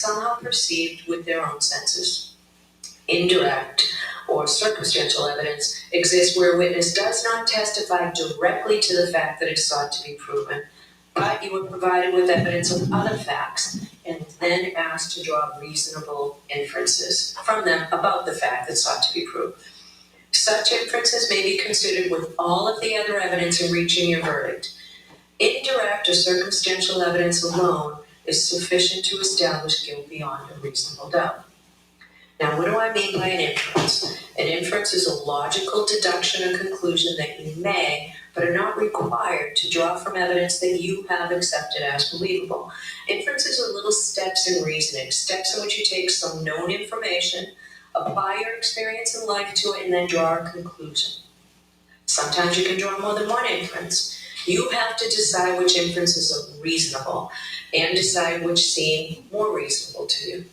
somehow perceived with their own senses. Indirect or circumstantial evidence exists where a witness does not testify directly to the fact that is sought to be proven, but you are provided with evidence of other facts and then asked to draw reasonable inferences from them about the fact that sought to be proved. Such inferences may be considered with all of the other evidence in reaching your verdict. Indirect or circumstantial evidence alone is sufficient to establish guilt beyond a reasonable doubt. Now, what do I mean by an inference? An inference is a logical deduction or conclusion that you may, but are not required to draw from evidence that you have accepted as believable. Inferences are little steps in reasoning, steps in which you take some known information, apply your experience in life to it, and then draw a conclusion. Sometimes you can draw more than one inference. You have to decide which inferences are reasonable and decide which seem more reasonable to you.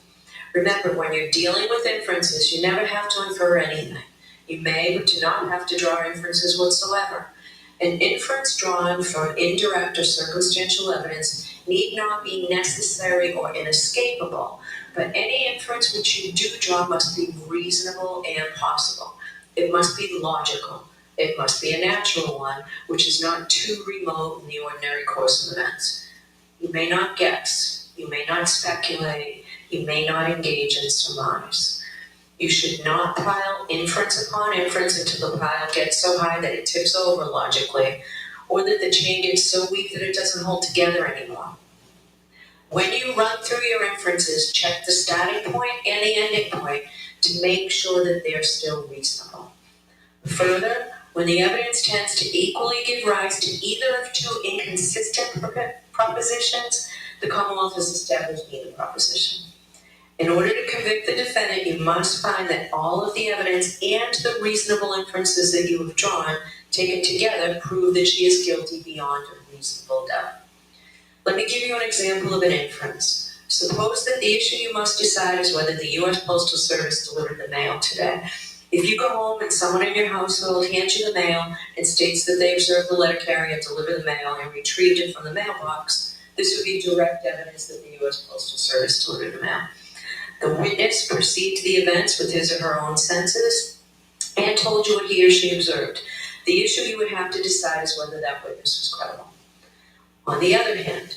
Remember, when you're dealing with inferences, you never have to infer anything. You may, but do not have to draw inferences whatsoever. An inference drawn from indirect or circumstantial evidence need not be necessary or inescapable, but any inference which you do draw must be reasonable and possible. It must be logical. It must be a natural one, which is not too remote in the ordinary course of events. You may not guess. You may not speculate. You may not engage in surmise. You should not pile inference upon inference until the pile gets so high that it tips over logically, or that the chain gets so weak that it doesn't hold together anymore. When you run through your inferences, check the starting point and the ending point to make sure that they're still reasonable. Further, when the evidence tends to equally give rise to either of two inconsistent propositions, the Commonwealth has established neither proposition. In order to convict the defendant, you must find that all of the evidence and the reasonable inferences that you have drawn, taken together, prove that she is guilty beyond a reasonable doubt. Let me give you an example of an inference. Suppose that the issue you must decide is whether the U.S. Postal Service delivered the mail today. If you go home and someone in your household hands you the mail and states that they observed the letter carrier deliver the mail and retrieved it from the mailbox, this would be direct evidence that the U.S. Postal Service delivered the mail. The witness perceived the events with his or her own senses and told you what he or she observed. The issue you would have to decide is whether that witness was credible. On the other hand,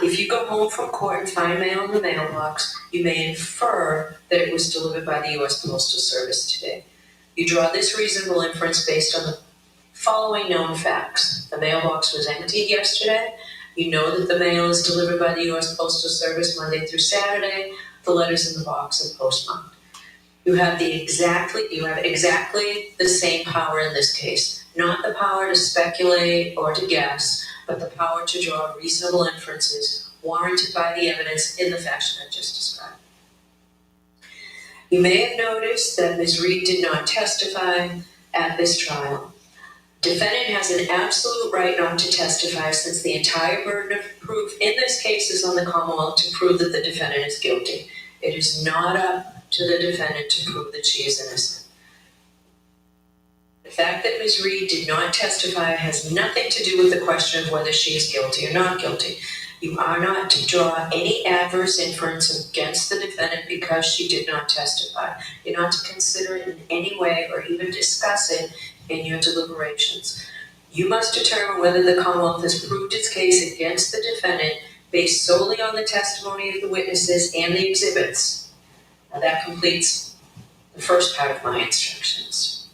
if you go home from court and find mail in the mailbox, you may infer that it was delivered by the U.S. Postal Service today. You draw this reasonable inference based on the following known facts. The mailbox was emptied yesterday. You know that the mail is delivered by the U.S. Postal Service Monday through Saturday. The letters in the box are postmarked. You have exactly the same power in this case. Not the power to speculate or to guess, but the power to draw reasonable inferences warranted by the evidence in the fashion I just described. You may have noticed that Ms. Reed did not testify at this trial. Defendant has an absolute right not to testify since the entire burden of proof in this case is on the Commonwealth to prove that the defendant is guilty. It is not up to the defendant to prove that she is innocent. The fact that Ms. Reed did not testify has nothing to do with the question of whether she is guilty or not guilty. You are not to draw any adverse inference against the defendant because she did not testify. You're not to consider it in any way or even discuss it in your deliberations. You must determine whether the Commonwealth has proved its case against the defendant based solely on the testimony of the witnesses and the exhibits. Now that completes the first part of my instructions.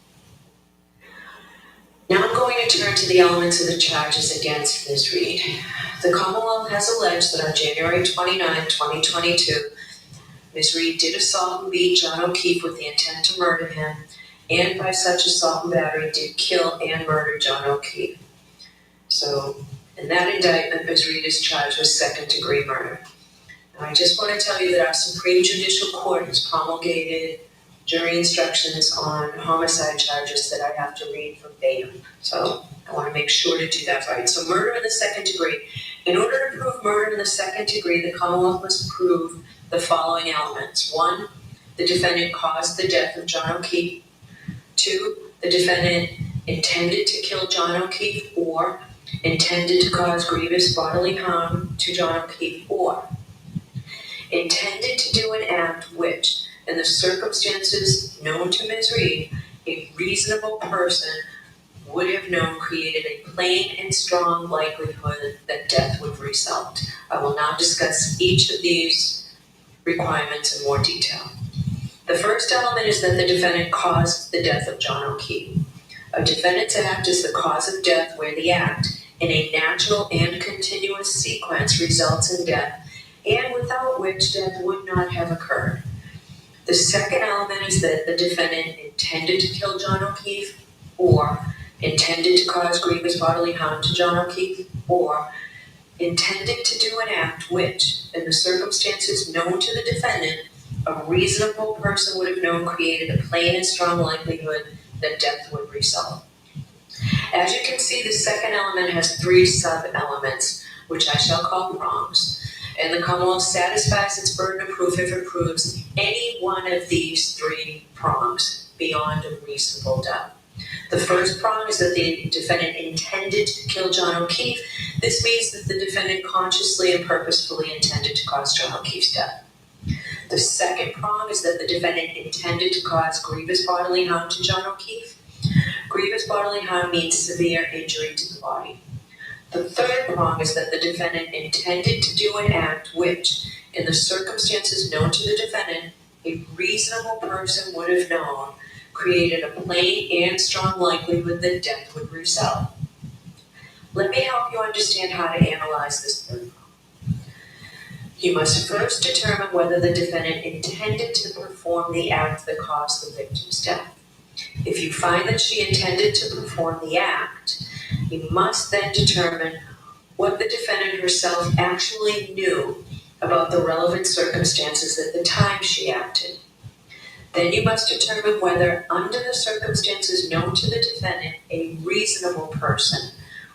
Now I'm going to turn to the elements of the charges against Ms. Reed. The Commonwealth has alleged that on January 29, 2022, Ms. Reed did assault and beat John O'Keefe with the intent to murder him, and by such assault and battery did kill and murder John O'Keefe. So, in that indictment, Ms. Reed is charged with second-degree murder. Now, I just want to tell you that our Supreme Judicial Court has promulgated jury instructions on homicide charges that I have to read verbatim. So, I want to make sure to do that right. So, murder in the second degree. In order to prove murder in the second degree, the Commonwealth must prove the following elements. 1, the defendant caused the death of John O'Keefe. 2, the defendant intended to kill John O'Keefe or intended to cause grievous bodily harm to John O'Keefe, or intended to do an act which, in the circumstances known to Ms. Reed, a reasonable person would have known created a plain and strong likelihood that death would result. I will now discuss each of these requirements in more detail. The first element is that the defendant caused the death of John O'Keefe. A defendant's act is the cause of death where the act, in a natural and continuous sequence, results in death, and without which death would not have occurred. The second element is that the defendant intended to kill John O'Keefe, or intended to cause grievous bodily harm to John O'Keefe, or intended to do an act which, in the circumstances known to the defendant, a reasonable person would have known created a plain and strong likelihood that death would result. As you can see, the second element has three sub-elements, which I shall call prongs, and the Commonwealth satisfies its burden of proof if it proves any one of these three prongs beyond a reasonable doubt. The first prong is that the defendant intended to kill John O'Keefe. This means that the defendant consciously and purposefully intended to cause John O'Keefe's death. The second prong is that the defendant intended to cause grievous bodily harm to John O'Keefe. Grievous bodily harm means severe injury to the body. The third prong is that the defendant intended to do an act which, in the circumstances known to the defendant, a reasonable person would have known created a plain and strong likelihood that death would result. Let me help you understand how to analyze this third prong. You must first determine whether the defendant intended to perform the act that caused the victim's death. If you find that she intended to perform the act, you must then determine what the defendant herself actually knew about the relevant circumstances at the time she acted. Then you must determine whether, under the circumstances known to the defendant, a reasonable person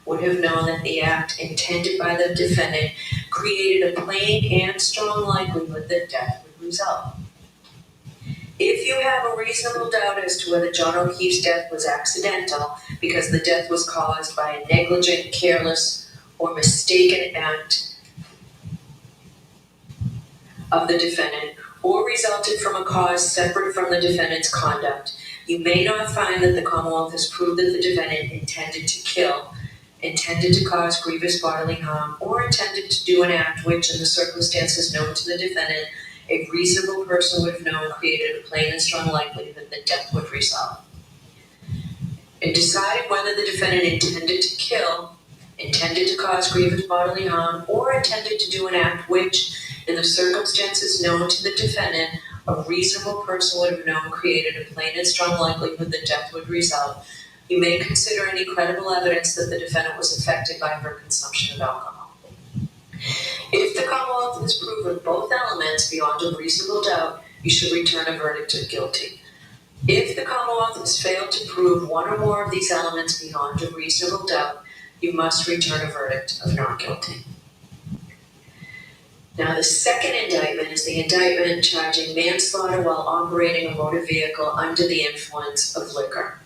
would have known that the act intended by the defendant created a plain and strong likelihood that death would result. If you have a reasonable doubt as to whether John O'Keefe's death was accidental because the death was caused by a negligent, careless, or mistaken act of the defendant, or resulted from a cause separate from the defendant's conduct, you may not find that the Commonwealth has proved that the defendant intended to kill, intended to cause grievous bodily harm, or intended to do an act which, in the circumstances known to the defendant, a reasonable person would have known created a plain and strong likelihood that death would result. In deciding whether the defendant intended to kill, intended to cause grievous bodily harm, or intended to do an act which, in the circumstances known to the defendant, a reasonable person would have known created a plain and strong likelihood that death would result, you may consider any credible evidence that the defendant was affected by her consumption of alcohol. If the Commonwealth has proven both elements beyond a reasonable doubt, you should return a verdict of guilty. If the Commonwealth has failed to prove one or more of these elements beyond a reasonable doubt, you must return a verdict of not guilty. Now, the second indictment is the indictment charging manslaughter while operating a motor vehicle under the influence of liquor.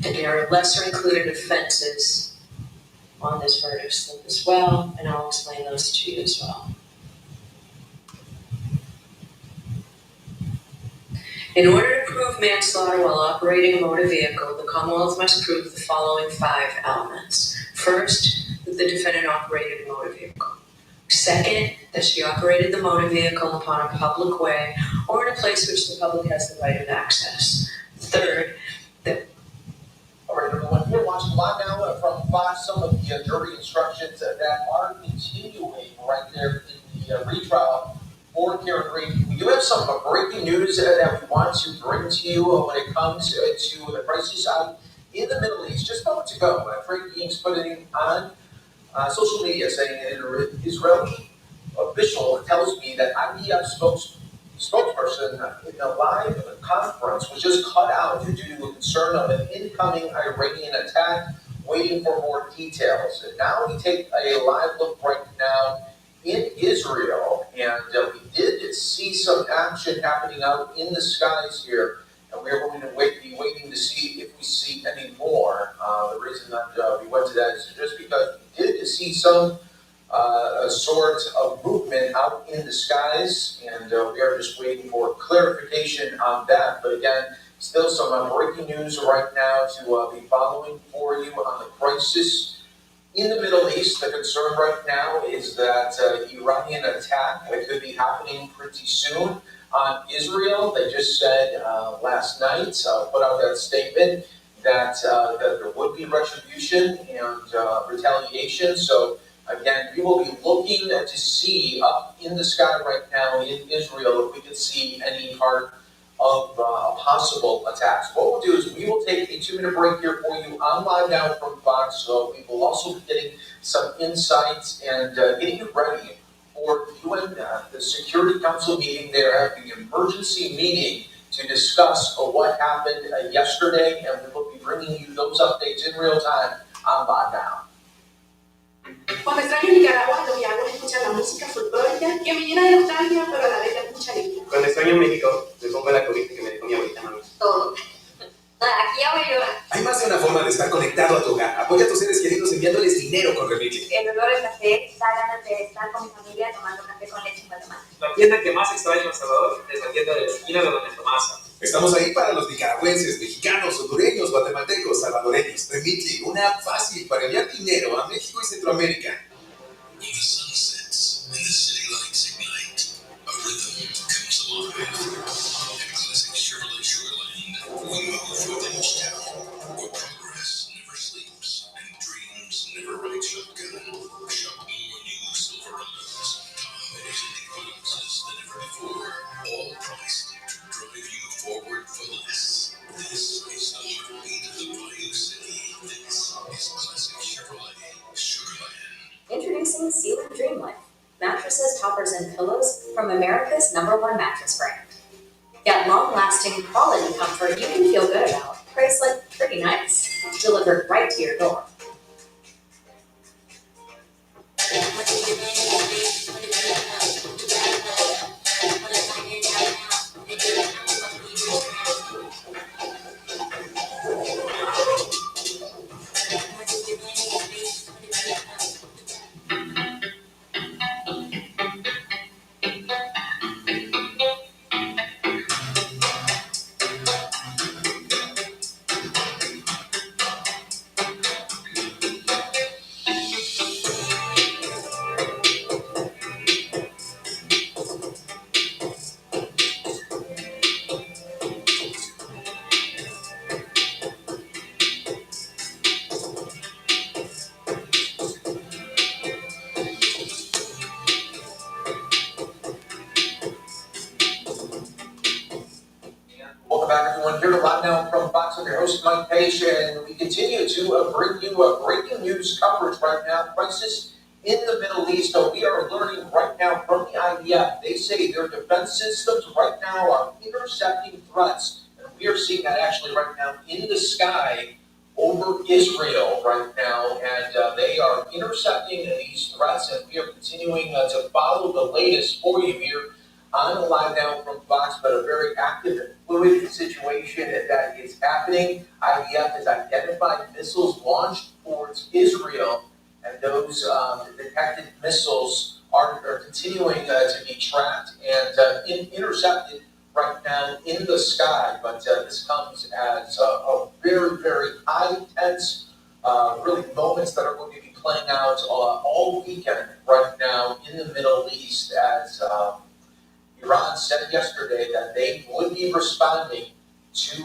And there are lesser included offenses on this verdict slip as well, and I'll explain those to you as well. In order to prove manslaughter while operating a motor vehicle, the Commonwealth must prove the following 5 elements. First, that the defendant operated a motor vehicle. Second, that she operated the motor vehicle upon a public way or in a place which the public has the right of access. Third, that... All right, everyone, we're watching live now from Fox some of the jury instructions that are continuing right there in the retrial for Karen Reed. We do have some breaking news that we want to bring to you when it comes to the crisis out in the Middle East. Just moments ago, Frank Eames put it on social media saying an Israeli official tells me that IDF spokesperson in a live conference was just cut out due to a concern of an incoming Iranian attack, waiting for more details. And now we take a live look right now in Israel, and we did see some action happening out in the skies here, and we're going to be waiting to see if we see any more. The reason that we went to that is just because we did see some a sort of movement out in the skies, and we are just waiting for clarification on that. But again, still some breaking news right now to be following for you on the crisis in the Middle East. The concern right now is that Iranian attack that could be happening pretty soon on Israel. They just said last night, put out that statement that there would be retribution and retaliation. So again, we will be looking to see up in the sky right now in Israel if we can see any part of possible attacks. What we'll do is we will take a 2-minute break here for you on Live Now from Fox. So we will also be getting some insights and getting you ready for the UN, the Security Council meeting. They're having an emergency meeting to discuss what happened yesterday, and we will be bringing you those updates in real time on Live Now. Cuando extraño Nicaragua, lo que hago es escuchar la música folclórica que me llena de nostalgia, pero a la vez de mucha alegría. Cuando extraño México, me pongo la cobija que me dejó mi abuelita mami. Todo. Aquí ya voy a llorar. Hay más de una forma de estar conectado a tu hogar. Apoya a tus seres queridos enviándoles dinero con Remitly. El olor del café da ganas de estar con mi familia tomando café con leche en Guatemala. La tienda que más extraño en El Salvador es la tienda de la esquina de Doña Tomasa. Estamos ahí para los nicaragüenses, mexicanos, hondureños, guatemaltecos, salvadoreños. Remitly, una app fácil para enviar dinero a México y Centroamérica. When the sun sets and the city lights ignite, a rhythm comes alive. At classic Chevrolet Sugarland, we move with each step, where progress never sleeps and dreams never ride shotgun. Shop more new Silverados, Tahoes, and Equinoxes than ever before, all priced to drive you forward for less. This is the heartbeat of the Bayou City. This is classic Chevrolet Sugarland. Introducing Sealer Dream Life, mattresses, toppers, and pillows from America's #1 mattress brand. Get long-lasting quality comfort you can feel good about, priced like pretty nice, delivered right to your door. Welcome back, everyone. Here to Live Now from Fox. I'm your host, Mike Page, and we continue to bring you breaking news coverage right now. Crisis in the Middle East. So we are learning right now from the IDF. They say their defense systems right now are intercepting threats, and we are seeing that actually right now in the sky over Israel right now, and they are intercepting these threats, and we are continuing to follow the latest for you here on Live Now from Fox, but a very active and fluid situation that is happening. IDF has identified missiles launched towards Israel, and those detected missiles are continuing to be tracked and intercepted right now in the sky. But this comes as a very, very high tense, really moments that are going to be playing out all weekend right now in the Middle East as Iran said yesterday that they would be responding to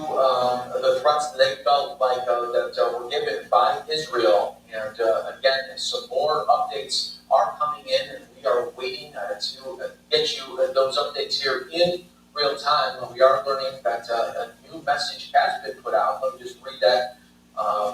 the threats that they felt like that were given by Israel. And again, some more updates are coming in, and we are waiting to get you those updates here in real time. We are learning that a new message has been put out. Let me just read that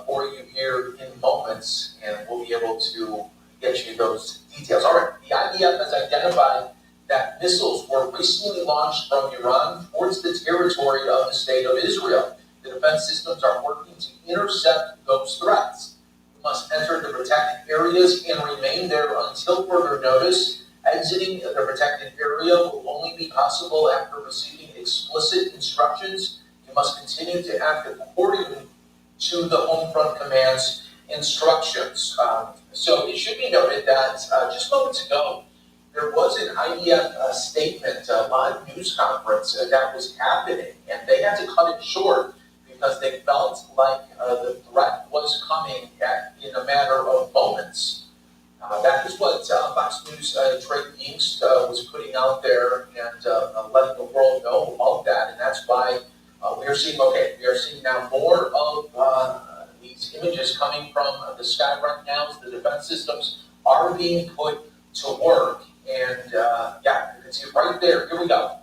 for you here in moments, and we'll be able to get you those details. All right, the IDF has identified that missiles were recently launched from Iran towards the territory of the State of Israel. The defense systems are working to intercept those threats. We must enter the protected areas and remain there until further notice. Exiting the protected area will only be possible after receiving explicit instructions. You must continue to act according to the home front commands instructions. So it should be noted that just moments ago, there was an IDF statement, live news conference that was happening, and they had to cut it short because they felt like the threat was coming in a matter of moments. That is what Fox News Trey Yingst was putting out there and letting the world know of that, and that's why we are seeing now more of these images coming from the sky right now as the defense systems are being put to work. And yeah, you can see it right there. Here we go.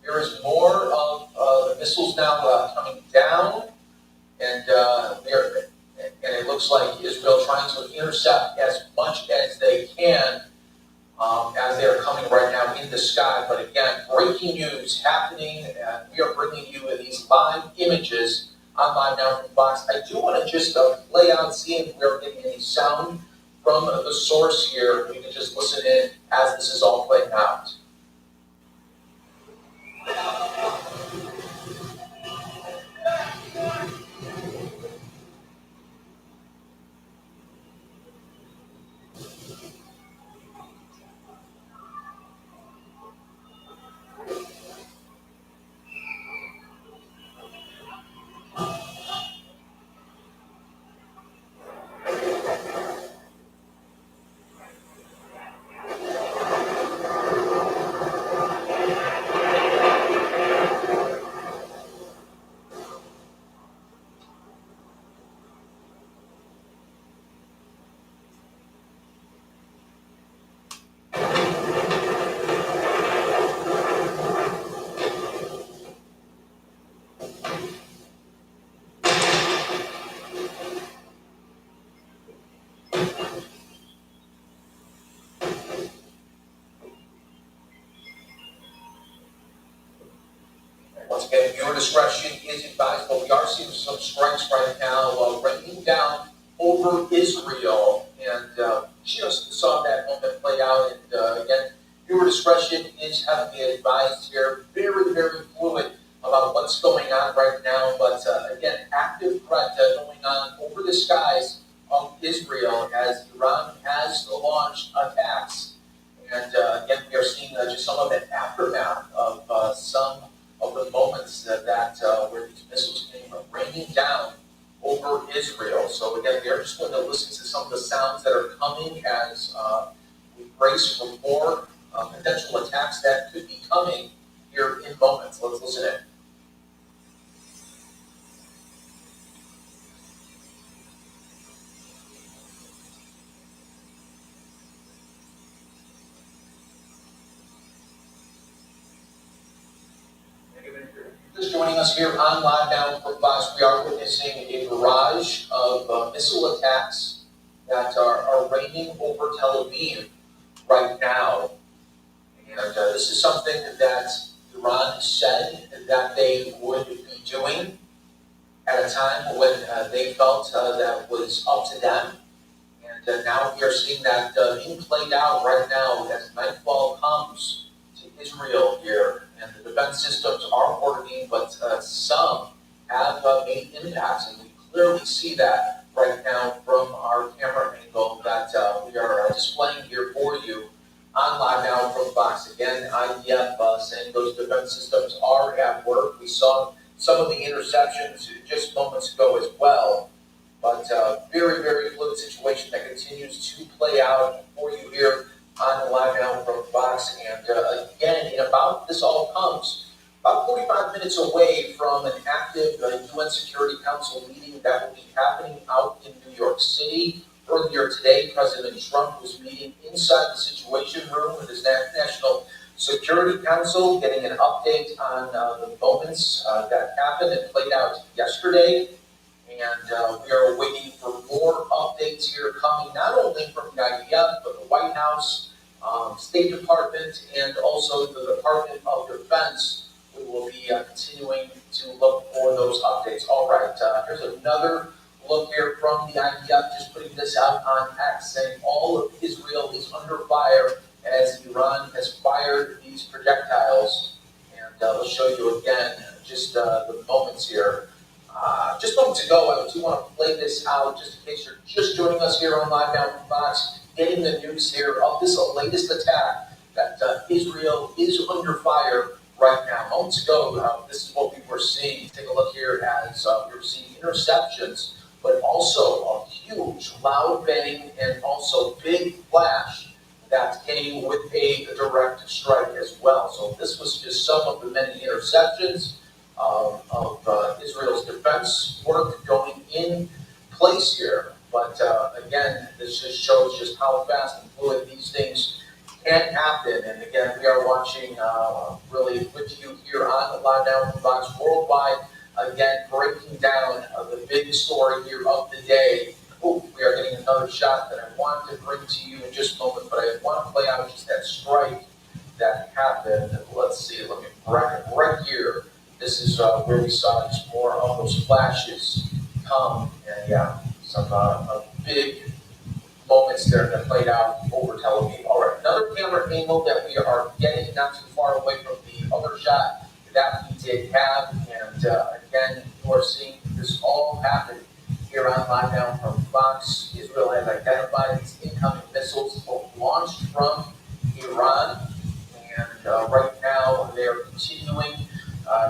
Here is more of the missiles now coming down, and it looks like Israel trying to intercept as much as they can as they are coming right now in the sky. But again, breaking news happening, and we are bringing you these live images on Live Now from Fox. I do want to just play out, see if we're getting any sound from the source here. We can just listen in as this is all playing out. Once again, viewer discretion is advised, but we are seeing some strikes right now raining down over Israel, and just saw that moment play out. And again, viewer discretion is heavily advised here. Very, very fluid about what's going on right now, but again, active threat going on over the skies of Israel as Iran has launched attacks. And again, we are seeing just some of the aftermath of some of the moments that where these missiles came raining down over Israel. So again, we are just going to listen to some of the sounds that are coming as we brace for more potential attacks that could be coming here in moments. Let's listen in. Just joining us here on Live Now from Fox, we are witnessing a barrage of missile attacks that are raining over Tel Aviv right now. And this is something that Iran said that they would be doing at a time when they felt that was up to them. And now we are seeing that being played out right now as nightfall comes to Israel here. And the defense systems are working, but some have made impacts, and we clearly see that right now from our camera angle that we are displaying here for you on Live Now from Fox. Again, IDF saying those defense systems are at work. We saw some of the interceptions just moments ago as well, but very, very fluid situation that continues to play out for you here on Live Now from Fox. And again, in about this all comes about 45 minutes away from an active UN Security Council meeting that will be happening out in New York City. Earlier today, President Trump was meeting inside the Situation Room with his National Security Council, getting an update on the moments that happened and played out yesterday. And we are waiting for more updates here coming not only from the IDF, but the White House, State Department, and also the Department of Defense. We will be continuing to look for those updates. All right, here's another look here from the IDF, just putting this out on X, saying all of Israel is under fire as Iran has fired these projectiles. And we'll show you again just the moments here Just moments ago, I do want to play this out just in case you're just joining us here on Live Now from Fox, getting the news here of this latest attack that Israel is under fire right now. Moments ago, this is what we were seeing. Take a look here as we were seeing interceptions, but also a huge loud bang and also big flash that came with a direct strike as well. So this was just some of the many interceptions of Israel's defense work going in place here. But again, this just shows just how fast and fluid these things can happen. And again, we are watching really with you here on the Live Now from Fox Worldwide. Again, breaking down the big story here of the day. Oh, we are getting another shot that I want to bring to you in just a moment, but I want to play out just that strike that happened. Let's see, let me right here. This is where we saw just more of those flashes come, and yeah, some big moments there that played out over television. All right, another camera angle that we are getting not too far away from the other shot that we did have, and again, you are seeing this all happen here on Live Now from Fox. Israel has identified these incoming missiles launched from Iran, and right now they're continuing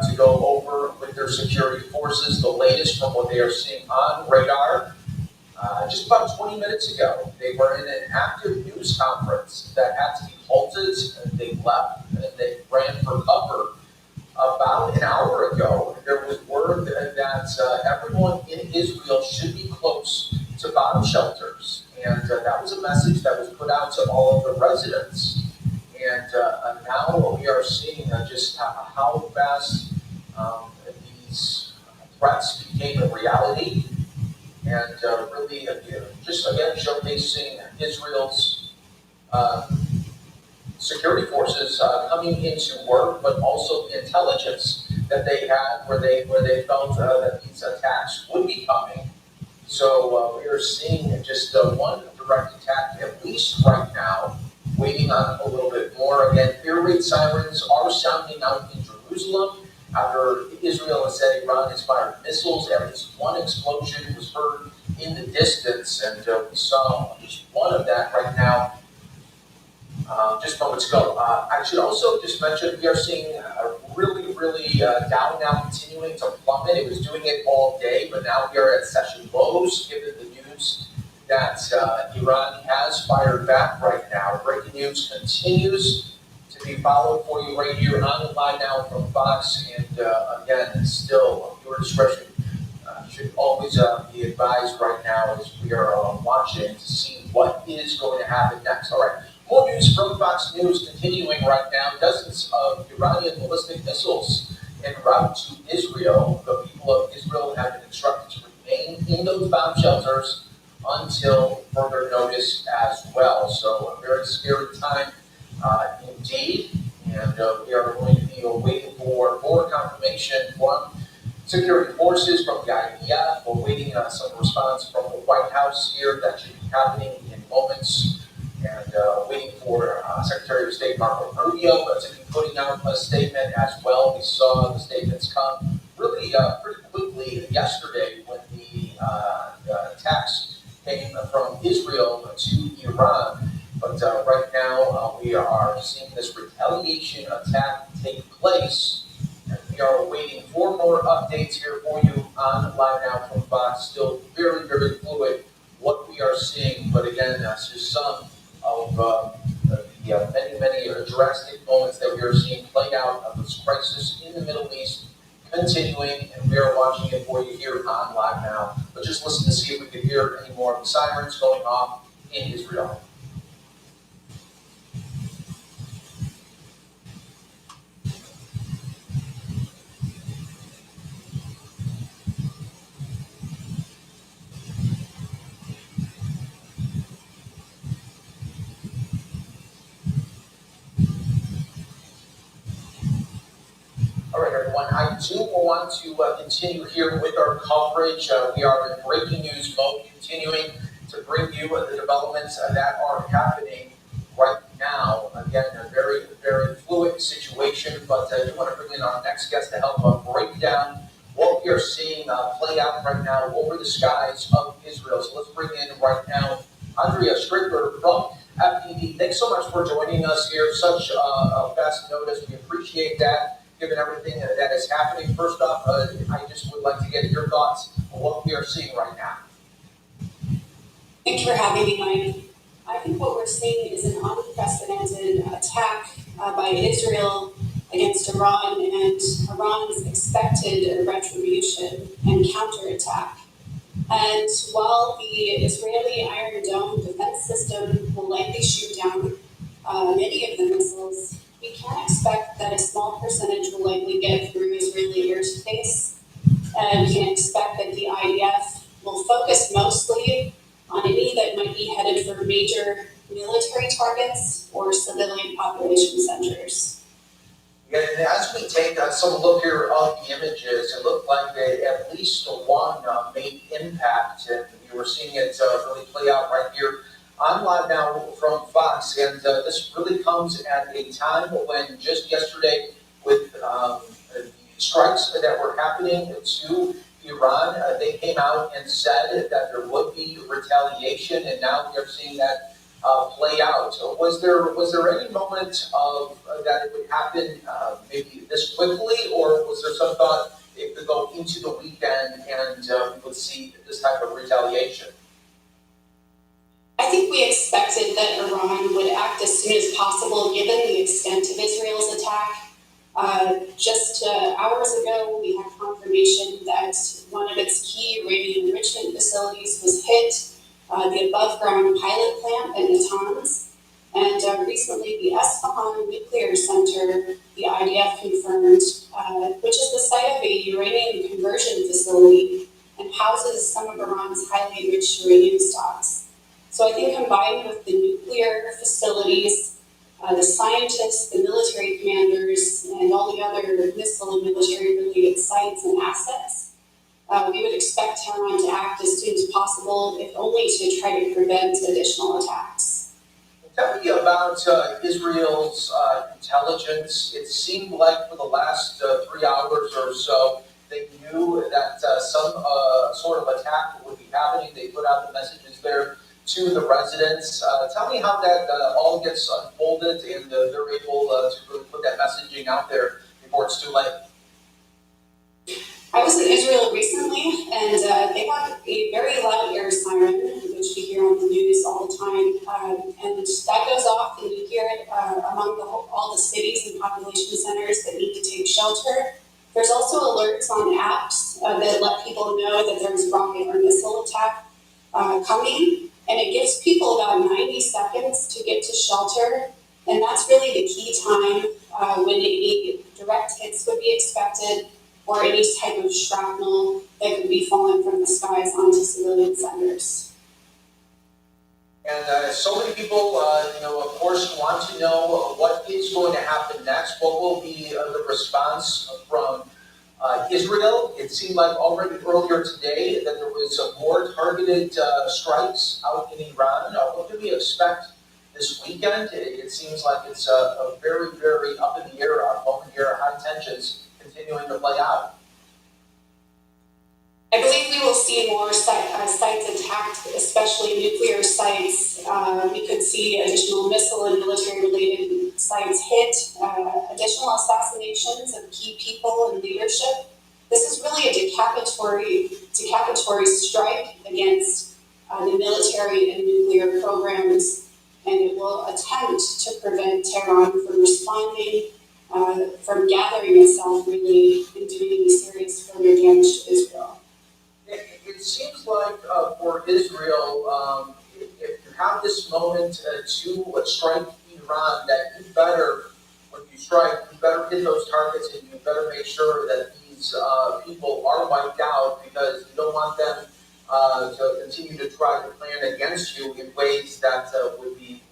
to go over with their security forces the latest from what they are seeing on radar. Just about 20 minutes ago, they were in an active news conference that had to be halted, and they left and they ran for cover. About an hour ago, there was word that everyone in Israel should be close to bomb shelters, and that was a message that was put out to all of the residents. And now we are seeing just how fast these threats became a reality, and really just again showcasing Israel's security forces coming into work, but also the intelligence that they had where they felt that these attacks would be coming. So we are seeing just one direct attack, at least right now, waiting on a little bit more. Again, air raid sirens are sounding out in Jerusalem after Israel has said Iran has fired missiles. At least one explosion was heard in the distance, and we saw just one of that right now. Just moments ago. I should also just mention we are seeing really Dow now continuing to plummet. It was doing it all day, but now we are at session lows given the news that Iran has fired back right now. Breaking news continues to be followed for you right here on the Live Now from Fox. And again, still, your discretion should always be advised right now as we are watching to see what is going to happen next. All right. More news from Fox News continuing right now. Dozens of Iranian ballistic missiles en route to Israel. The people of Israel have been instructed to remain in those bomb shelters until further notice as well. So a very scary time indeed. And we are going to be waiting for more confirmation from security forces, from the IDF. We're waiting some response from the White House here. That should be happening in moments. And waiting for Secretary of State Marco Rubio to be putting out a statement as well. We saw the statements come really pretty quickly yesterday when the attacks came from Israel to Iran. But right now we are seeing this retaliation attack take place. And we are waiting for more updates here for you on Live Now from Fox. Still very fluid what we are seeing. But again, that's just some of the many drastic moments that we are seeing played out of this crisis in the Middle East continuing, and we are watching it for you here on Live Now. But just listen to see if we can hear any more of the sirens going off in Israel. All right, everyone. I do want to continue here with our coverage. We are in breaking news mode, continuing to bring you the developments that are happening right now. Again, a very fluid situation, but I do want to bring in our next guest to help break down what what we are seeing play out right now over the skies of Israel. So let's bring in right now Andrea Strickler from FPD. Thanks so much for joining us here. Such a fast notice. We appreciate that, given everything that is happening. First off, I just would like to get your thoughts on what we are seeing right now. Thank you for having me, Mike. I think what we're seeing is an unprecedented attack by Israel against Iran and Iran's expected retribution and counterattack. And while the Israeli Iron Dome defense system will likely shoot down many of the missiles, we can expect that a small percentage will likely get through Israeli airspace. And we can expect that the IDF will focus mostly on any that might be headed for major military targets or civilian population centers. Yeah, and as we take some look here of the images, it looked like at least one made impact, and we were seeing it really play out right here on live now from Fox. And this really comes at a time when just yesterday, with the strikes that were happening to Iran, they came out and said that there would be retaliation, and now we are seeing that play out. So was there any moment of that it would happen maybe this quickly, or was there some thought it could go into the weekend and we would see this type of retaliation? I think we expected that Iran would act as soon as possible given the extent of Israel's attack. Just hours ago, we had confirmation that one of its key uranium enrichment facilities was hit, the above-ground pilot plant at Natanz. And recently, the Esfahan Nuclear Center, the IDF confirmed, which is the site of a uranium conversion facility and houses some of Iran's highly enriched uranium stocks. So I think combined with the nuclear facilities, the scientists, the military commanders, and all the other missile and military-related sites and assets, we would expect Tehran to act as soon as possible, if only to try to prevent additional attacks. Tell me about Israel's intelligence. It seemed like for the last 3 hours or so, they knew that some sort of attack would be happening. They put out the messages there to the residents. Tell me how that all gets unfolded and they're able to really put that messaging out there before it's too late. I was in Israel recently, and they have a very loud air siren, which we hear on the news all the time, and that goes off, and you hear it among all the cities and population centers that need to take shelter. There's also alerts on apps that let people know that there's rocket or missile attack coming, and it gives people about 90 seconds to get to shelter, and that's really the key time when any direct hits would be expected, or any type of shrapnel that could be falling from the skies onto civilian centers. And so many people, of course, want to know what is going to happen next. What will be the response from Israel? It seemed like already earlier today that there was more targeted strikes out in Iran. What do we expect this weekend? It seems like it's a very, very up in the air moment here, high tensions continuing to play out. I believe we will see more sites attacked, especially nuclear sites. We could see additional missile and military-related sites hit, additional assassinations of key people and leadership. This is really a decapitatory strike against the military and nuclear programs, and it will attempt to prevent Tehran from responding, from gathering itself really and doing any serious further damage to Israel. It seems like for Israel, if you have this moment to strike Iran, that you better, when you strike, you better hit those targets and you better make sure that these people are wiped out, because you don't want them to continue to try to plan against you in ways that would be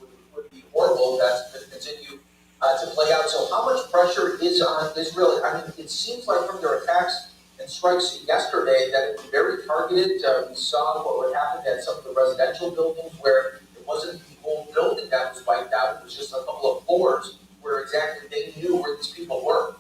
horrible, that could continue to play out. So how much pressure is on Israel? I mean, it seems like from their attacks and strikes yesterday that it was very targeted. We saw what would happen at some of the residential buildings where it wasn't the whole building that was wiped out, it was just a couple of floors where exactly they knew where these people were.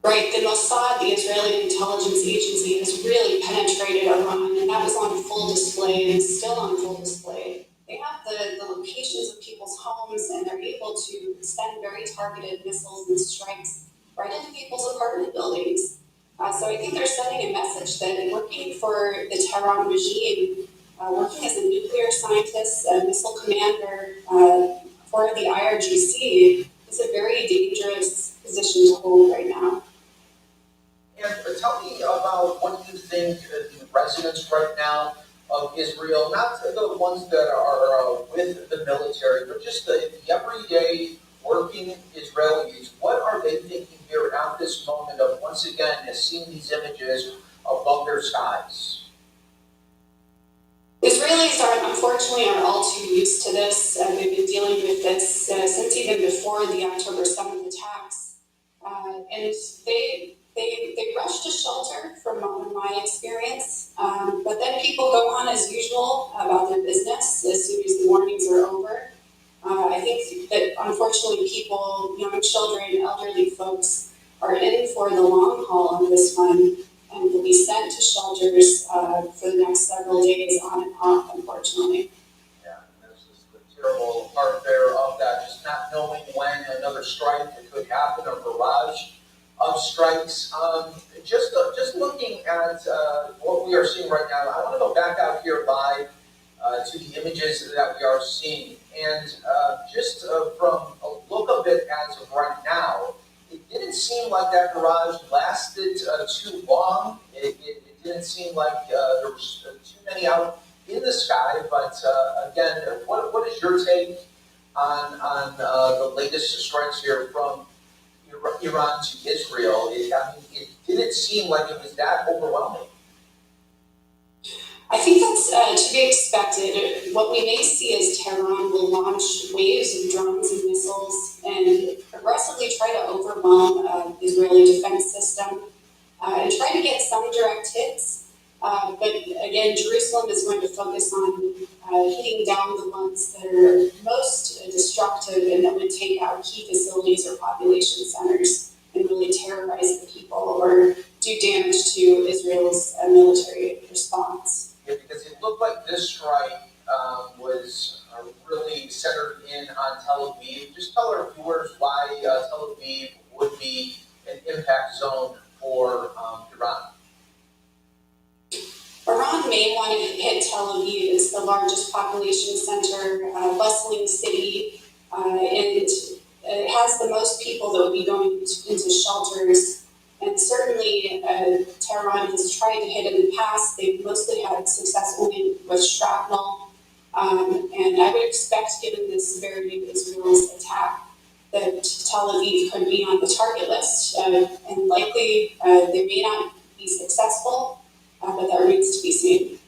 Right, the Mossad, the Israeli intelligence agency, has really penetrated Iran, and that was on full display and is still on full display. They have the locations of people's homes, and they're able to send very targeted missiles and strikes right into people's apartment buildings. So I think they're sending a message that working for the Tehran regime, working as a nuclear scientist, a missile commander for the IRGC, is a very dangerous position to hold right now. And tell me about what you think the residents right now of Israel, not the ones that are with the military, but just the everyday working Israelis, what are they thinking here at this moment of once again seeing these images above their skies? Israelis unfortunately are all too used to this. They've been dealing with this since even before the October 7th attacks. And they rush to shelter from my experience. But then people go on as usual about their business as soon as the warnings are over. I think that unfortunately people, young children, elderly folks are in for the long haul on this one, and will be sent to shelters for the next several days on and off, unfortunately. Yeah, and there's just the terrible part there of that, just not knowing when another strike could happen, a barrage of strikes. Just looking at what we are seeing right now, I want to go back out here live to the images that we are seeing. And just from a look of it as of right now, it didn't seem like that barrage lasted too long. It didn't seem like there was too many out in the sky. But again, what is your take on the latest strikes here from Iran to Israel? It didn't seem like it was that overwhelming. I think that's to be expected. What we may see is Tehran will launch waves of drones and missiles and aggressively try to overwhelm the Israeli defense system and try to get some direct hits. But again, Jerusalem is going to focus on hitting down the ones that are most destructive and that would take out key facilities or population centers and really terrorize the people or do damage to Israel's military response. Yeah, because it looked like this strike was really centered in on Tel Aviv. Just tell our viewers why Tel Aviv would be an impact zone for Iran. Iran may want to hit Tel Aviv. It's the largest population center, bustling city, and it has the most people that would be going into shelters. And certainly, Tehran has tried to hit in the past. They've mostly had success only with shrapnel. And I would expect, given the severity of Israel's attack, that Tel Aviv could be on the target list. And likely, they may not be successful, but that remains to be seen.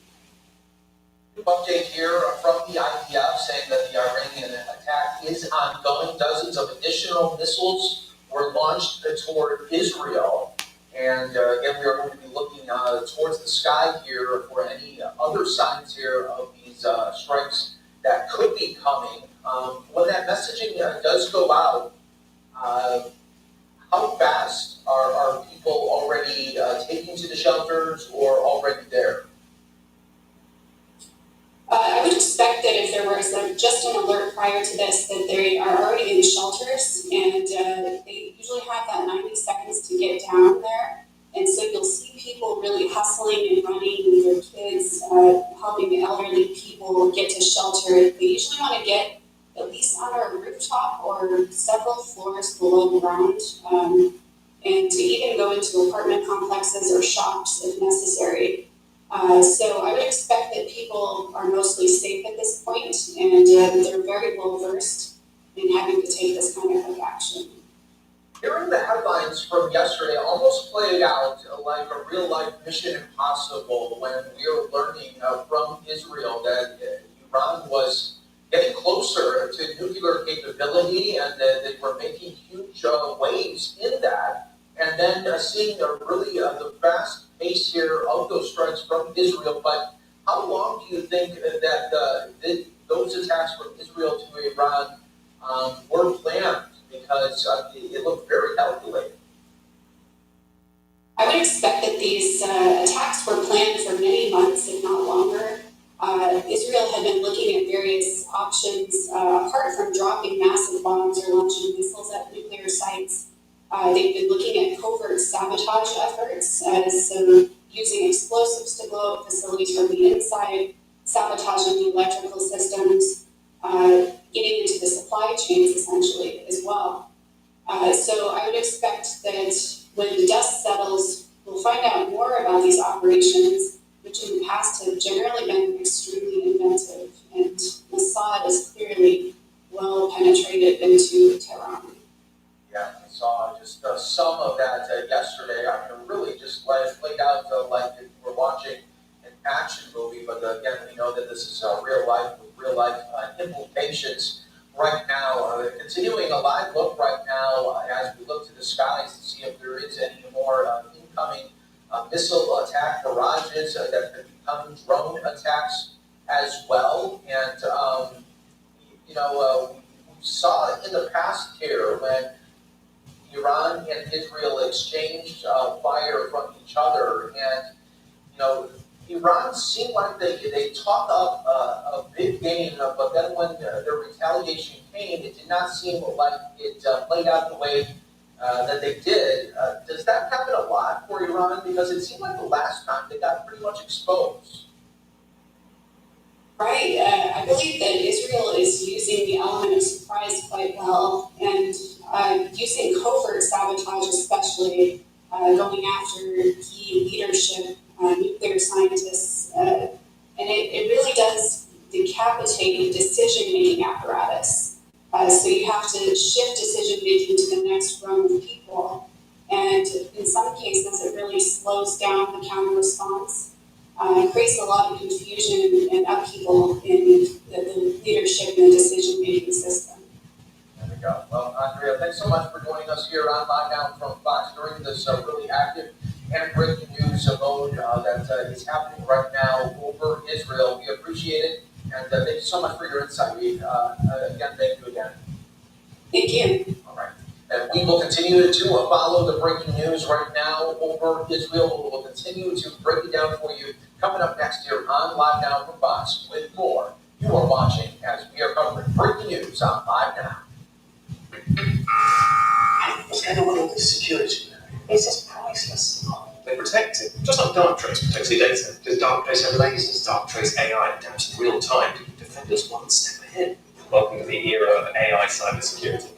Update here from the IDF saying that the Iranian attack is ongoing. Dozens of additional missiles were launched toward Israel. And again, we are going to be looking towards the sky here for any other signs here of these strikes that could be coming. When that messaging does go out, how fast are people already taking to the shelters or already there? I would expect that if there was just an alert prior to this, that they are already in shelters, and they usually have that 90 seconds to get down there. And so you'll see people really hustling and running with their kids, helping the elderly people get to shelter. They usually want to get at least on a rooftop or several floors below ground, and to even go into apartment complexes or shops if necessary. So I would expect that people are mostly safe at this point, and they're very well versed in having to take this kind of action. Hearing the headlines from yesterday almost played out like a real life Mission Impossible when we were learning from Israel that Iran was getting closer to nuclear capability and that they were making huge waves in that. And then seeing really the fast pace here of those strikes from Israel. But how long do you think that those attacks from Israel to Iran were planned? Because it looked very calculated. plan for many months, if not longer. Israel had been looking at various options, apart from dropping massive bombs or launching missiles at nuclear sites. They've been looking at covert sabotage efforts, so using explosives to blow up facilities from the inside, sabotaging the electrical systems, getting into the supply chains essentially as well. So I would expect that when the dust settles, we'll find out more about these operations, which in the past have generally been extremely inventive, and Mossad is clearly well penetrated into Tehran. Yeah, I saw just some of that yesterday. I mean, really just laid out like if you were watching an action movie, but again, we know that this is real life with real life implications. Right now, continuing a live look right now as we look to the skies to see if there is any more incoming missile attack barrages that could become drone attacks as well. And, we saw in the past here when Iran and Israel exchanged fire from each other, and Iran seemed like they talked up a big game, but then when the retaliation came, it did not seem like it played out the way that they did. Does that happen a lot for Iran? Because it seemed like the last time they got pretty much exposed. Right. I believe that Israel is using the element of surprise quite well, and using covert sabotage especially, going after key leadership, nuclear scientists, and it really does decapitate the decision-making apparatus. So you have to shift decision-making to the next rung of people, and in some cases it really slows down the counter-response. Creates a lot of confusion and upheaval in the leadership and the decision-making system. There we go. Well, Andrea, thanks so much for joining us here on Live Now from Fox during this really active and breaking news mode that is happening right now over Israel. We appreciate it, and thank you so much for your insight. Again, thank you again. Thank you. All right. And we will continue to follow the breaking news right now over Israel. We will continue to break it down for you coming up next here on Live Now from Fox with more. You are watching as we are covering breaking news on Live Now. What's going on with all this security? It's just priceless. They protect it. Just like Darktrace protects your data. Does Darktrace have lasers? Darktrace AI adapts in real time to keep defenders one step ahead. Welcome to the era of AI cybersecurity.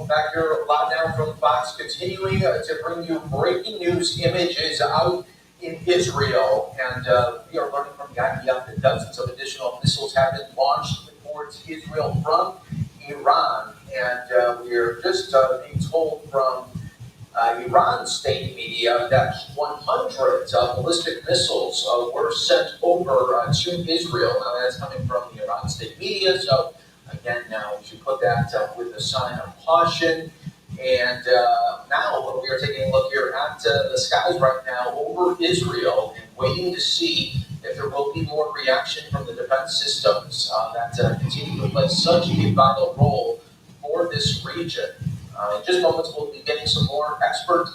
Back here live now from Fox, continuing to bring you breaking news images out in Israel. And we are learning from the IDF that dozens of additional missiles have been launched towards Israel from Iran. And we are just being told from Iran state media that 100 ballistic missiles were sent over to Israel. Now that's coming from the Iran state media, so again, now we should put that with a sign of caution. And now we are taking a look here at the skies right now over Israel and waiting to see if there will be more reaction from the defense systems that continue to play such a vital role for this region. In just moments, we'll be getting some more expert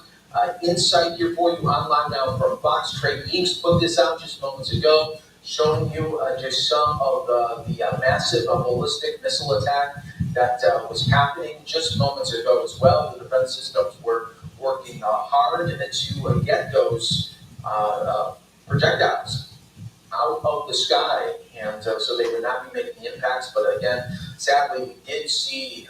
insight here for you online now from Fox Trade East. Put this out just moments ago, showing you just some of the massive ballistic missile attack that was happening just moments ago as well. The defense systems were working hard to get those projectiles out of the sky, and so they would not be making impacts. But again, sadly, we did see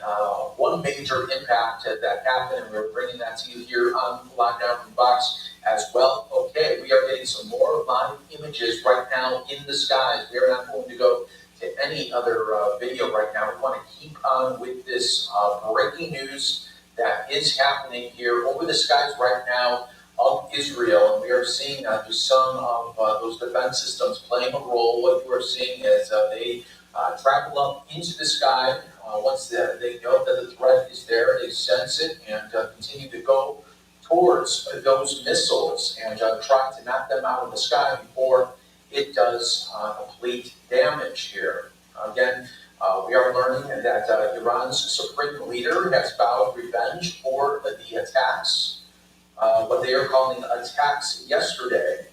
one major impact that happened, and we're bringing that to you here on Live Down from Fox as well. Okay, we are getting some more live images right now in the skies. We are not going to go to any other video right now. We want to keep on with this breaking news that is happening here over the skies right now of Israel, and we are seeing just some of those defense systems playing a role. What you are seeing is they travel up into the sky. Once they know that the threat is there, they sense it and continue to go towards those missiles and try to knock them out of the sky before it does complete damage here. Again, we are learning that Iran's supreme leader has vowed revenge for the attacks. What they are calling attacks yesterday.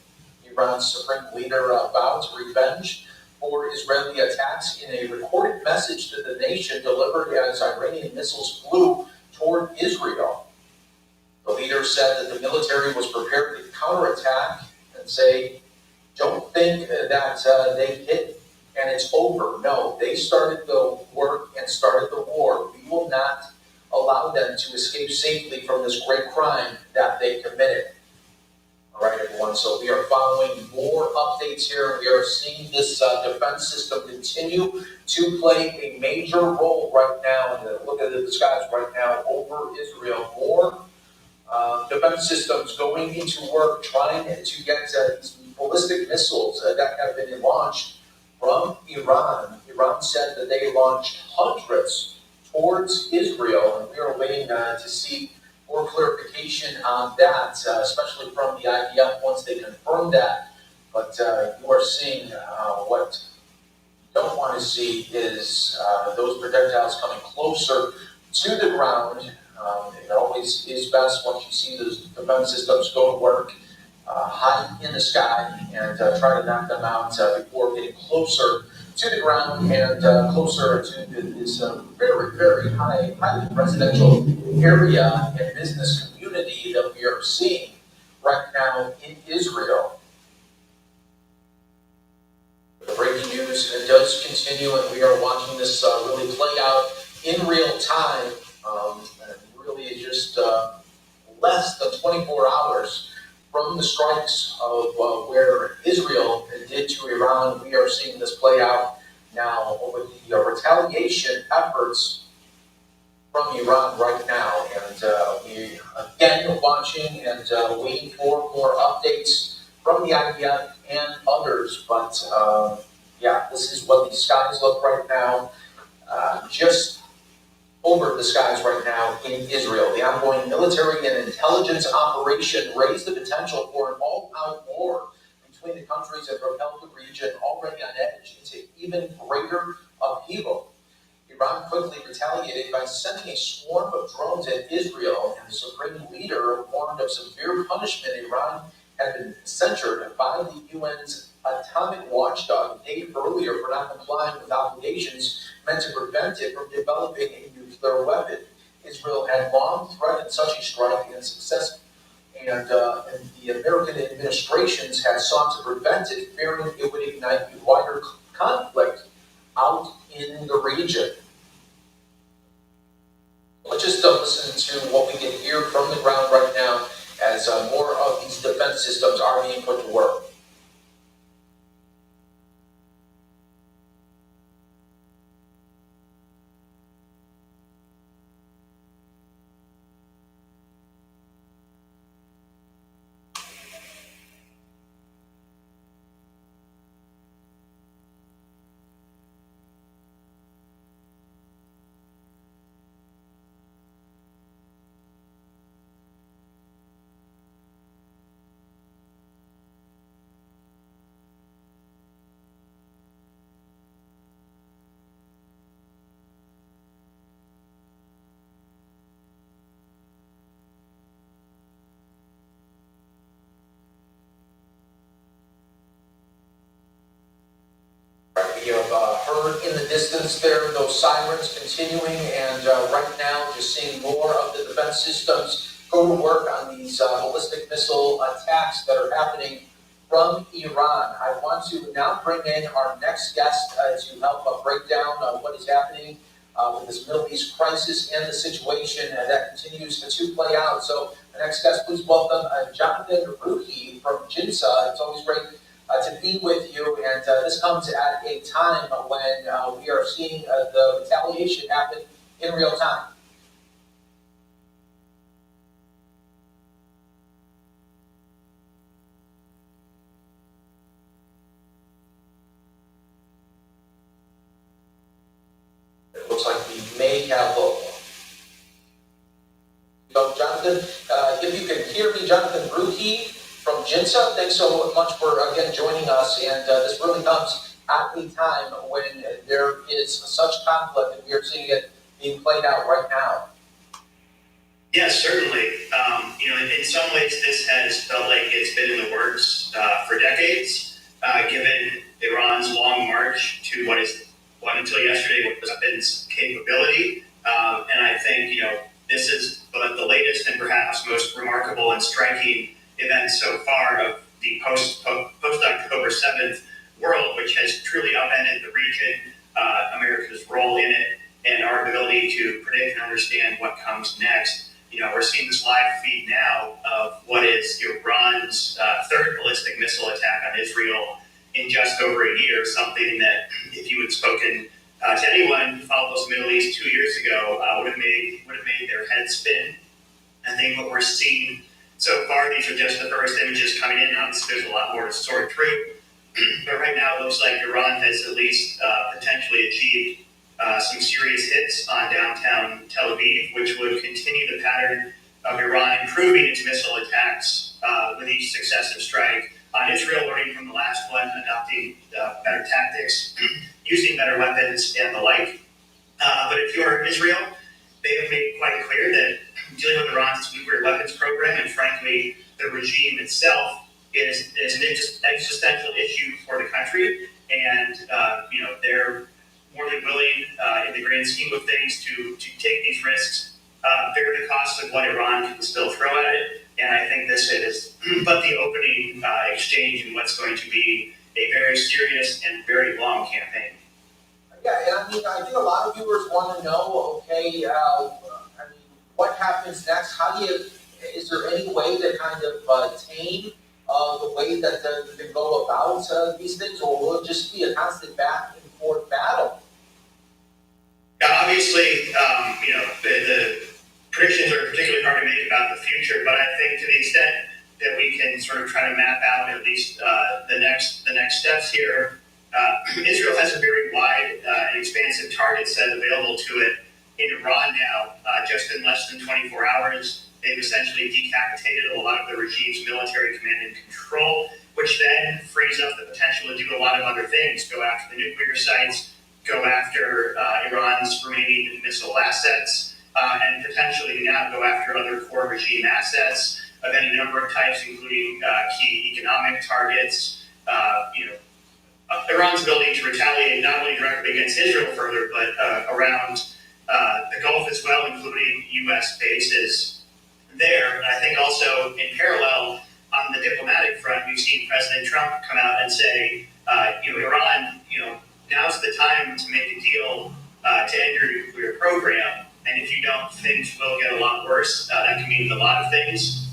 Iran's supreme leader vowed revenge for Israeli attacks in a recorded message to the nation delivered as Iranian missiles flew toward Israel. The leader said that the military was prepared to counterattack and say, don't think that they hit and it's over. No, they started the work and started the war. We will not allow them to escape safely from this great crime that they committed. All right, everyone, so we are following more updates here. We are seeing this defense system continue to play a major role right now. And look at the skies right now over Israel. More defense systems going into work trying to get these ballistic missiles that have been launched from Iran. Iran said that they launched hundreds towards Israel, and we are waiting to see more clarification on that, especially from the IDF once they confirm that. But you are seeing what you don't want to see is those projectiles coming closer to the ground. It always is best once you see those defense systems go to work high in the sky and try to knock them out before getting closer to the ground and closer to this very, very highly residential area and business community that we are seeing right now in Israel. The breaking news does continue, and we are watching this really play out in real time. And really just less than 24 hours from the strikes of where Israel did to Iran. We are seeing this play out now with the retaliation efforts from Iran right now. And we again watching and waiting for more updates from the IDF and others. But yeah, this is what the skies look right now. Just over the skies right now in Israel. The ongoing military and intelligence operation raised the potential for an all-out war between the countries and propelled the region already on edge into even greater upheaval. Iran quickly retaliated by sending a swarm of drones at Israel, and the supreme leader warned of severe punishment. Iran had been censured by the UN's atomic watchdog a day earlier for not complying with obligations meant to prevent it from developing a nuclear weapon. Israel had long threatened such a strike and success, and the American administrations had sought to prevent it, fearing it would ignite a wider conflict out in the region. Let's just listen to what we can hear from the ground right now as more of these defense systems are being put to work. heard in the distance there, those sirens continuing, and right now just seeing more of the defense systems go to work on these ballistic missile attacks that are happening from Iran. I want to now bring in our next guest to help break down what is happening with this Middle East crisis and the situation that continues to play out. So the next guest, please welcome Jonathan Ruhi from JINSA. It's always great to be with you, and this comes at a time when we are seeing the retaliation happen in real time. It looks like we may have Jonathan, if you can hear me, Jonathan Ruhi from JINSA, thanks so much for again joining us. And this really comes at a time when there is such conflict, and we are seeing it being played out right now. Yes, certainly. In some ways, this has felt like it's been in the works for decades, given Iran's long march to what until yesterday was weapons capability. And I think, this is the latest and perhaps most remarkable and striking event so far of the post-October 7th world, which has truly upended the region, America's role in it, and our ability to predict and understand what comes next. We're seeing this live feed now of what is Iran's third ballistic missile attack on Israel in just over a year, something that if you had spoken to anyone who follows the Middle East 2 years ago, would have made their head spin. I think what we're seeing so far, these are just the first images coming in. Obviously, there's a lot more to sort through. But right now, it looks like Iran has at least potentially achieved some serious hits on downtown Tel Aviv, which would continue the pattern of Iran improving its missile attacks with each successive strike on Israel, learning from the last one, adopting better tactics, using better weapons, and the like. But if you're Israel, they have made quite clear that dealing with Iran's nuclear weapons program and, frankly, the regime itself is an existential issue for the country. And, they're more than willing, in the grand scheme of things, to take these risks, bear the cost of what Iran can still throw at it. And I think this is but the opening exchange in what's going to be a very serious and very long campaign. Yeah, and I think a lot of viewers want to know, okay, what happens next? Is there any way to kind of tame the way that you can go about these things, or will it just be a constant back and forth battle? Obviously, the predictions are particularly hard to make about the future, but I think to the extent that we can sort of try to map out at least the next steps here, Israel has a very wide and expansive target set available to it in Iran now. Just in less than 24 hours, they've essentially decapitated a lot of the regime's military command and control, which then frees up the potential to do a lot of other things, go after the nuclear sites, go after Iran's remaining missile assets, and potentially now go after other core regime assets of any number of types, including key economic targets. Iran's ability to retaliate not only directly against Israel further, but around the Gulf as well, including U.S. bases there. And I think also in parallel, on the diplomatic front, we've seen President Trump come out and say, Iran, now's the time to make a deal to end your nuclear program. And if you don't, things will get a lot worse. That can mean a lot of things.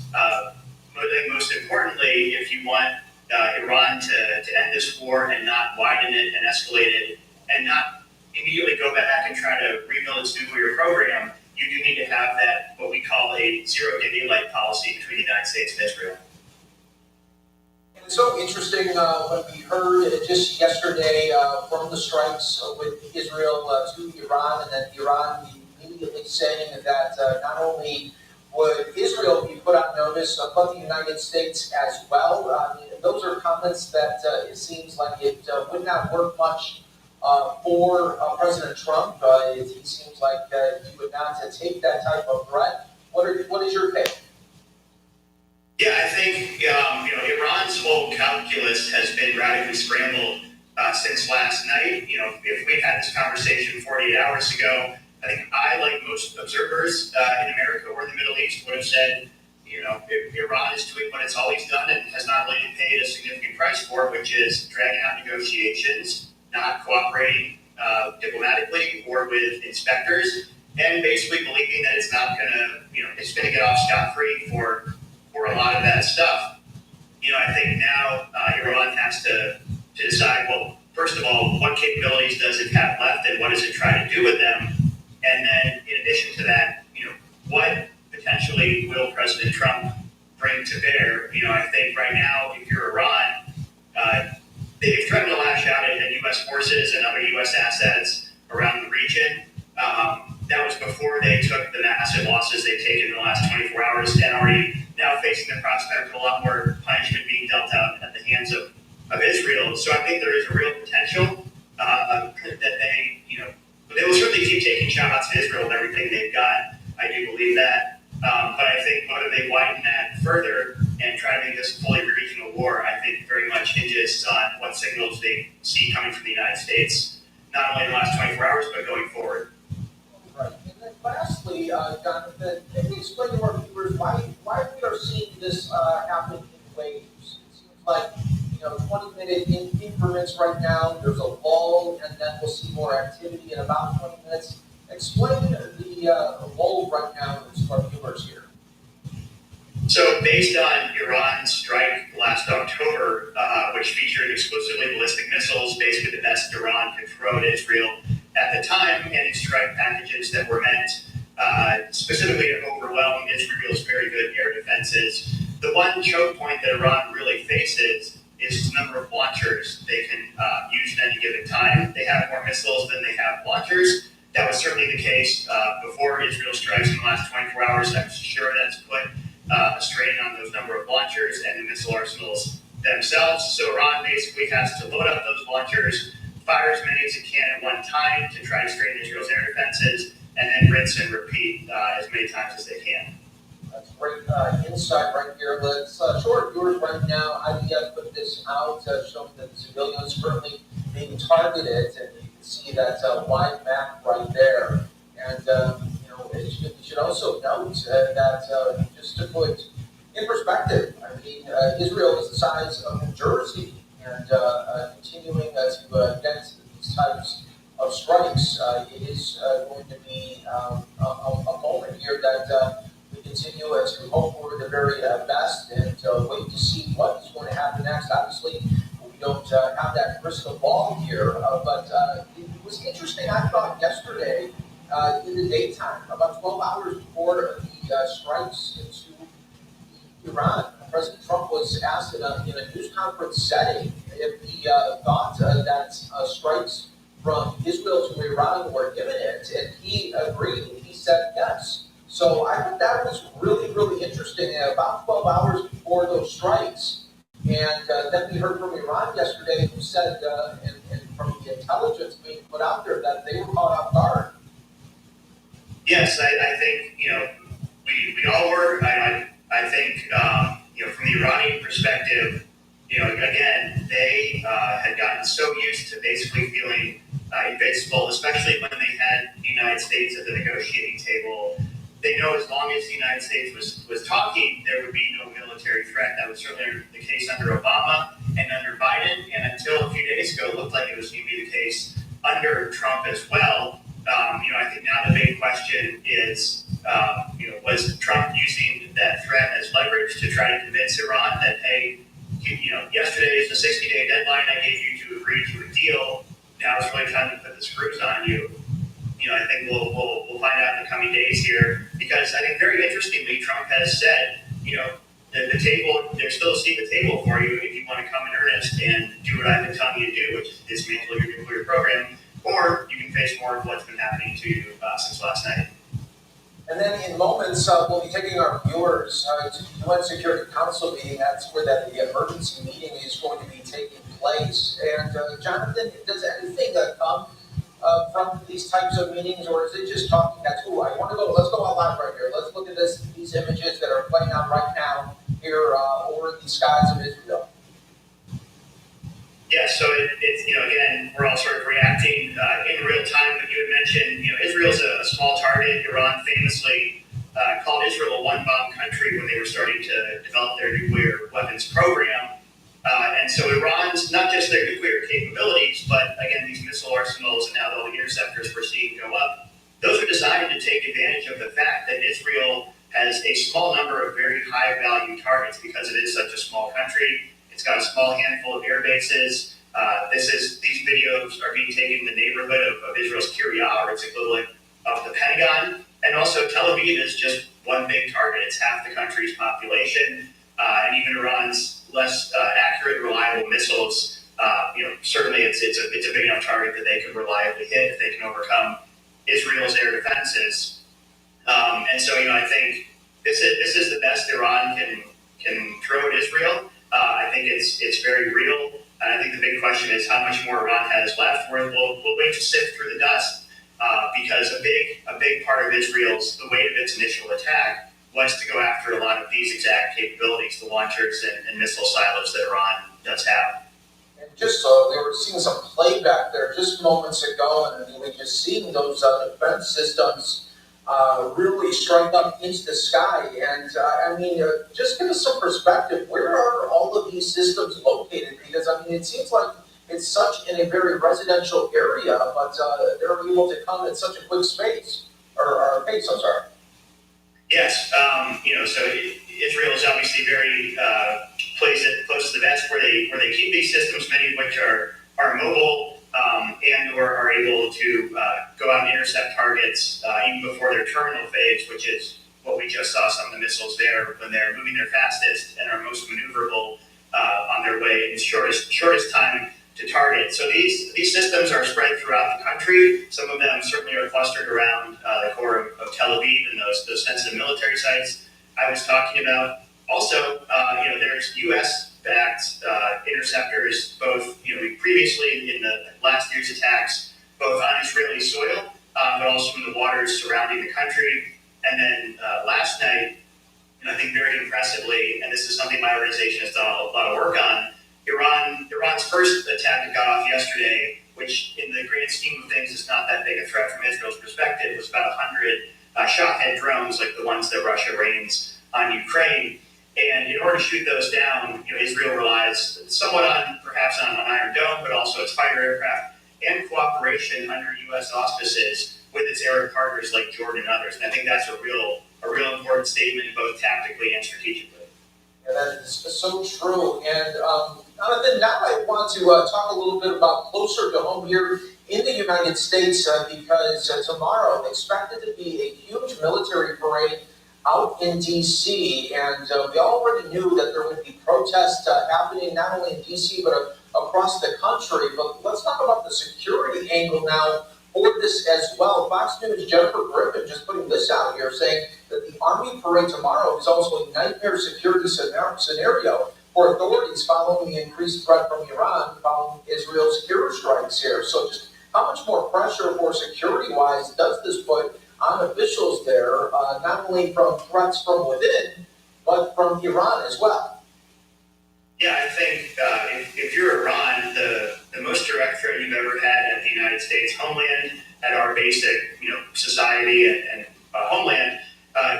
Most importantly, if you want Iran to end this war and not widen it and escalate it and not immediately go back and try to rebuild its nuclear program, you do need to have that, what we call a zero-day daylight policy between the United States and Israel. And it's so interesting when we heard just yesterday from the strikes with Israel to Iran, and then Iran immediately saying that not only would Israel be put on notice, but the United States as well. Those are comments that it seems like it would not work much for President Trump. He seems like he would not take that type of threat. What is your take? Yeah, I think Iran's whole calculus has been radically scrambled since last night. If we had this conversation 48 hours ago, I think I, like most observers in America or the Middle East, would have said, if Iran is doing what it's always done and has not really paid a significant price for it, which is dragging out negotiations, not cooperating diplomatically or with inspectors, and basically believing that it's not going to, it's going to get off scot-free for a lot of that stuff. I think now Iran has to decide, well, first of all, what capabilities does it have left and what does it try to do with them? And then in addition to that, what potentially will President Trump bring to bear? I think right now, if you're Iran, they've threatened to lash out at U.S. forces and other U.S. assets around the region. That was before they took the massive losses they've taken in the last 24 hours and already now facing the prospect of a lot more punishment being dealt out at the hands of Israel. So I think there is a real potential that they will certainly keep taking shots at Israel with everything they've got. I do believe that. But I think whether they widen that further and try to make this a fully regional war, I think very much hinges on what signals they see coming from the United States, not only in the last 24 hours, but going forward. Right. And then lastly, Jonathan, can you explain to our viewers why we are seeing this happen in waves? It seems like 20-minute increments right now. There's a lull, and then we'll see more activity in about 20 minutes. Explain the lull right now to our viewers here. So based on Iran's strike last October, which featured exclusively ballistic missiles, basically the best Iran could throw at Israel at the time, and its strike packages that were meant specifically to overwhelm Israel's very good air defenses, the one choke point that Iran really faces is the number of launchers they can use at any given time. They have more missiles than they have launchers. That was certainly the case before Israel strikes in the last 24 hours. I'm sure that's put a strain on those number of launchers and the missile arsenals themselves. So Iran basically has to load up those launchers, fire as many as it can at one time to try to strain Israel's air defenses, and then rinse and repeat as many times as they can. That's great insight right here. Let's show our viewers right now. IDF put this out showing that the civilians currently being targeted, and you can see that wide map right there. And you should also note that just to put in perspective, I mean, Israel is the size of New Jersey, and continuing to get these types of strikes, it is going to be a moment here that we continue to hope for the very best and wait to see what is going to happen next. Obviously, we don't have that crystal ball here, but it was interesting, I thought, yesterday in the daytime, about 12 hours before the strikes into Iran, President Trump was asked in a news conference setting if he thought that strikes from Israel to Iran were imminent, and he agreed. He said yes. So I thought that was really, really interesting. About 12 hours before those strikes, and then we heard from Iran yesterday, who said, and from the intelligence being put out there, that they were caught off guard. Yes, I think we all were. I think from the Iranian perspective, again, they had gotten so used to basically feeling invincible, especially when they had the United States at the negotiating table. They know as long as the United States was talking, there would be no military threat. That was certainly the case under Obama and under Biden, and until a few days ago, it looked like it was going to be the case under Trump as well. I think now the big question is, was Trump using that threat as leverage to try to convince Iran that, hey, yesterday is the 60-day deadline I gave you to agree to a deal. Now it's really time to put the screws on you. I think we'll find out in the coming days here, because I think very interestingly, Trump has said, the table, there's still a seat at the table for you if you want to come in earnest and do what I've been telling you to do, which is dismantle your nuclear program, or you can face more of what's been happening to you since last night. And then in moments, we'll be taking our viewers to the UN Security Council meeting. That's where the emergency meeting is going to be taking place. And Jonathan, does anything come from these types of meetings, or is it just talking? That's cool. I want to go. Let's go out live right here. Let's look at these images that are playing out right now here over the skies of Israel. Yeah, so it's again, and we're all sort of reacting in real time. But you had mentioned, Israel's a small target. Iran famously called Israel a one-bomb country when they were starting to develop their nuclear weapons program. And so Iran's not just their nuclear capabilities, but again, these missile arsenals and now all the interceptors we're seeing go up, those are designed to take advantage of the fact that Israel has a small number of very high value targets because it is such a small country. It's got a small handful of air bases. These videos are being taken in the neighborhood of Israel's Kiryat, or its equivalent of the Pentagon. And also Tel Aviv is just one big target. It's half the country's population. And even Iran's less accurate, reliable missiles, certainly it's a big enough target that they could reliably hit if they can overcome Israel's air defenses. And so, I think this is the best Iran can throw at Israel. I think it's very real. And I think the big question is how much more Iran has left. We'll wait to sift through the dust because a big part of the weight of its initial attack was to go after a lot of these exact capabilities, the launchers and missile silos that Iran does have. And just we were seeing some playback there just moments ago, and we were just seeing those defense systems really strike up into the sky. And just give us some perspective. Where are all of these systems located? Because it seems like it's such in a very residential area, but they're able to come at such a quick pace. I'm sorry. Yes, so Israel is obviously very plays it close to the vest where they keep these systems, many of which are mobile and or are able to go out and intercept targets even before their terminal phase, which is what we just saw some of the missiles there when they're moving their fastest and are most maneuverable on their way in shortest time to target. So these systems are spread throughout the country. Some of them certainly are clustered around the core of Tel Aviv and those sensitive military sites I was talking about. Also, there's U.S.-backed interceptors, both previously in the last year's attacks, both on Israeli soil, but also in the waters surrounding the country. And then last night, I think very impressively, and this is something my organization has done a lot of work on, Iran's first attack that got off yesterday, which in the grand scheme of things is not that big a threat from Israel's perspective, was about 100 Shahed drones like the ones that Russia rains on Ukraine. And in order to shoot those down, Israel relies somewhat perhaps on Iron Dome, but also its fighter aircraft and cooperation under U.S. auspices with its Arab partners like Jordan and others. And I think that's a real important statement, both tactically and strategically. Yeah, that is so true. And Jonathan, now I want to talk a little bit about closer to home here in the United States because tomorrow expected to be a huge military parade out in D.C. And we already knew that there would be protests happening not only in D.C. but across the country. But let's talk about the security angle now for this as well. Fox News' Jennifer Griffin just putting this out here saying that the Army parade tomorrow is also a nightmare security scenario for authorities following the increased threat from Iran following Israel's airstrikes here. So just how much more pressure for security-wise does this put on officials there, not only from threats from within, but from Iran as well? Yeah, I think if you're Iran, the most direct threat you've ever had at the United States homeland, at our basic society and homeland,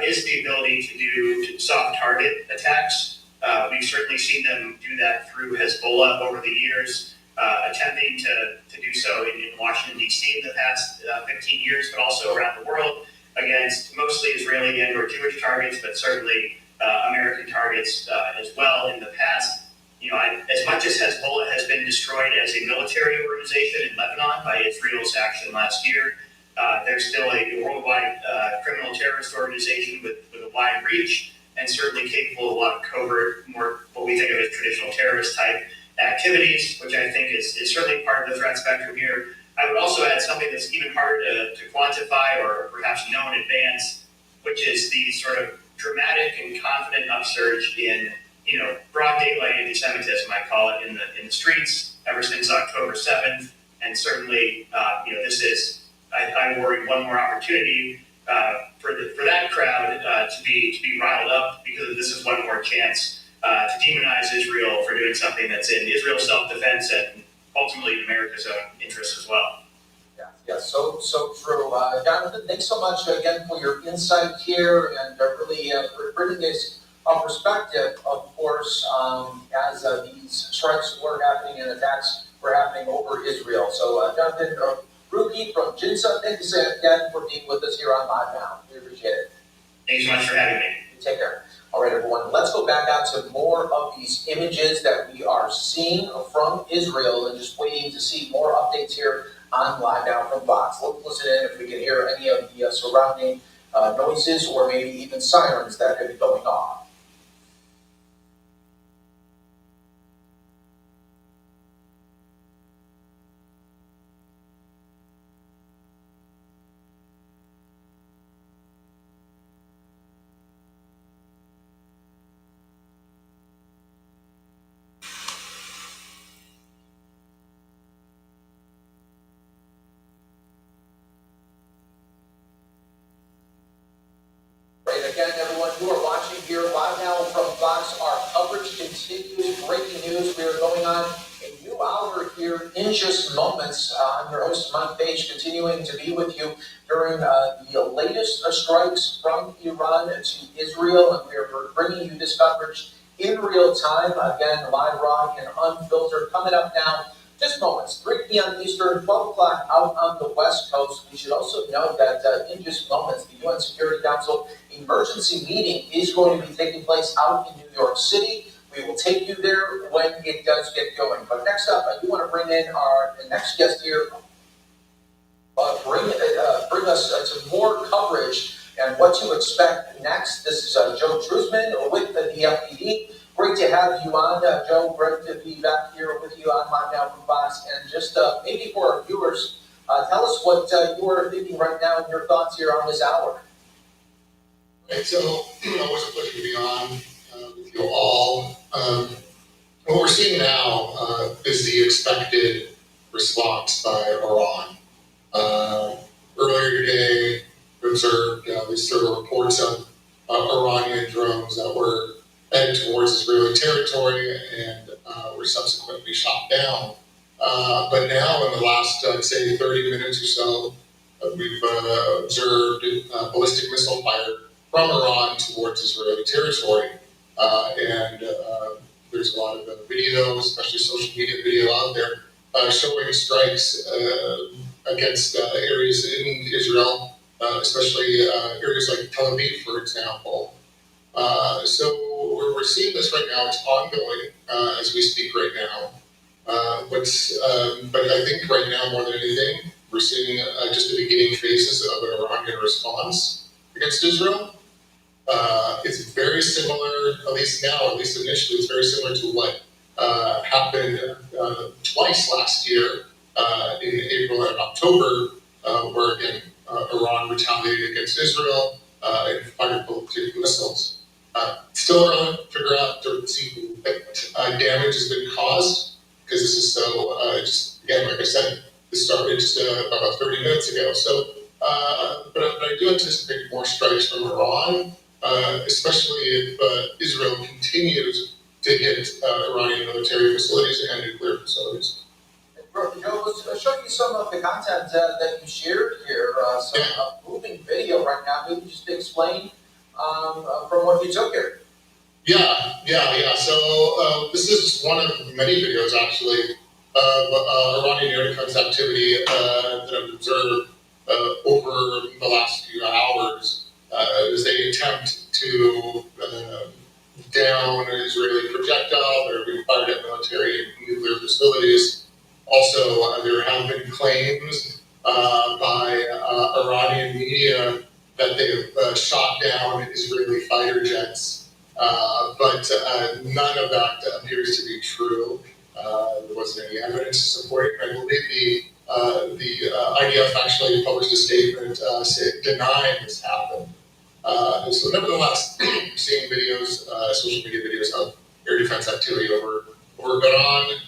is the ability to do soft target attacks. We've certainly seen them do that through Hezbollah over the years, attempting to do so in Washington, D.C. in the past 15 years, but also around the world against mostly Israeli and or Jewish targets, but certainly American targets as well in the past. As much as Hezbollah has been destroyed as a military organization in Lebanon by Israel's action last year, they're still a worldwide criminal terrorist organization with a wide reach and certainly capable of a lot of covert, more what we think of as traditional terrorist type activities, which I think is certainly part of the threat spectrum here. I would also add something that's even harder to quantify or perhaps know in advance, which is the sort of dramatic and confident upsurge in broad daylight anti-Semitism, I call it, in the streets ever since October 7th. And certainly, this is, I worry, one more opportunity for that crowd to be riled up, because this is one more chance to demonize Israel for doing something that's in Israel's self-defense and ultimately in America's own interest as well. Yeah, so true. Jonathan, thanks so much again for your insight here and really for bringing this perspective, of course, as these strikes were happening and attacks were happening over Israel. So, Jonathan Ruki from GINSA, thank you again for being with us here on Live Now. We appreciate it. Thanks so much for having me. Take care. All right, everyone, let's go back out to more of these images that we are seeing from Israel and just waiting to see more updates here on Live Now from Fox. Let's listen in if we can hear any of the surrounding noises or maybe even sirens that could be going off. Again, everyone who are watching here live now from Fox, our coverage continues. Breaking news, we are going on a new hour here in just moments. I'm your host, Mike Page, continuing to be with you during the latest strikes from Iran to Israel, and we are bringing you this coverage in real time. Again, live, raw, and unfiltered. Coming up now, just moments, 3 p.m. Eastern, 12 o'clock out on the West Coast. We should also note that in just moments, the UN Security Council emergency meeting is going to be taking place out in New York City. We will take you there when it does get going. But next up, I do want to bring in our next guest here, bring us to more coverage and what to expect next. This is Joe Trusman with the DFPD. Great to have you on, Joe. Great to be back here with you on Live Now from Fox. And just maybe for our viewers, tell us what you are thinking right now and your thoughts here on this hour. Right, so always a pleasure to be on with you all. What we're seeing now is the expected response by Iran. Earlier today, we observed these sort of reports of Iranian drones that were headed towards Israeli territory and were subsequently shot down. But now, in the last, I'd say, 30 minutes or so, we've observed ballistic missile fire from Iran towards Israeli territory. And there's a lot of video, especially social media video out there, showing strikes against areas in Israel, especially areas like Tel Aviv, for example. So we're seeing this right now. It's ongoing as we speak right now. But I think right now, more than anything, we're seeing just the beginning phases of an Iranian response against Israel. It's very similar, at least initially, it's very similar to what happened twice last year in April and October, where again, Iran retaliated against Israel and fired ballistic missiles. Still early to figure out to see what damage has been caused, because this is so, just again, like I said, this started just about 30 minutes ago. So, but I do anticipate more strikes from Iran, especially if Israel continues to hit Iranian military facilities and nuclear facilities. Let's show you some of the content that you shared here, some moving video right now. Maybe just explain from what you took here. Yeah. So this is one of many videos, actually, of Iranian air defense activity that I've observed over the last few hours as they attempt to down an Israeli projectile that are being fired at military and nuclear facilities. Also, there have been claims by Iranian media that they have shot down Israeli fighter jets, but none of that appears to be true. There wasn't any evidence to support it. I believe the IDF actually published a statement denying this happened. So nevertheless, seeing videos, social media videos of air defense activity over Iran,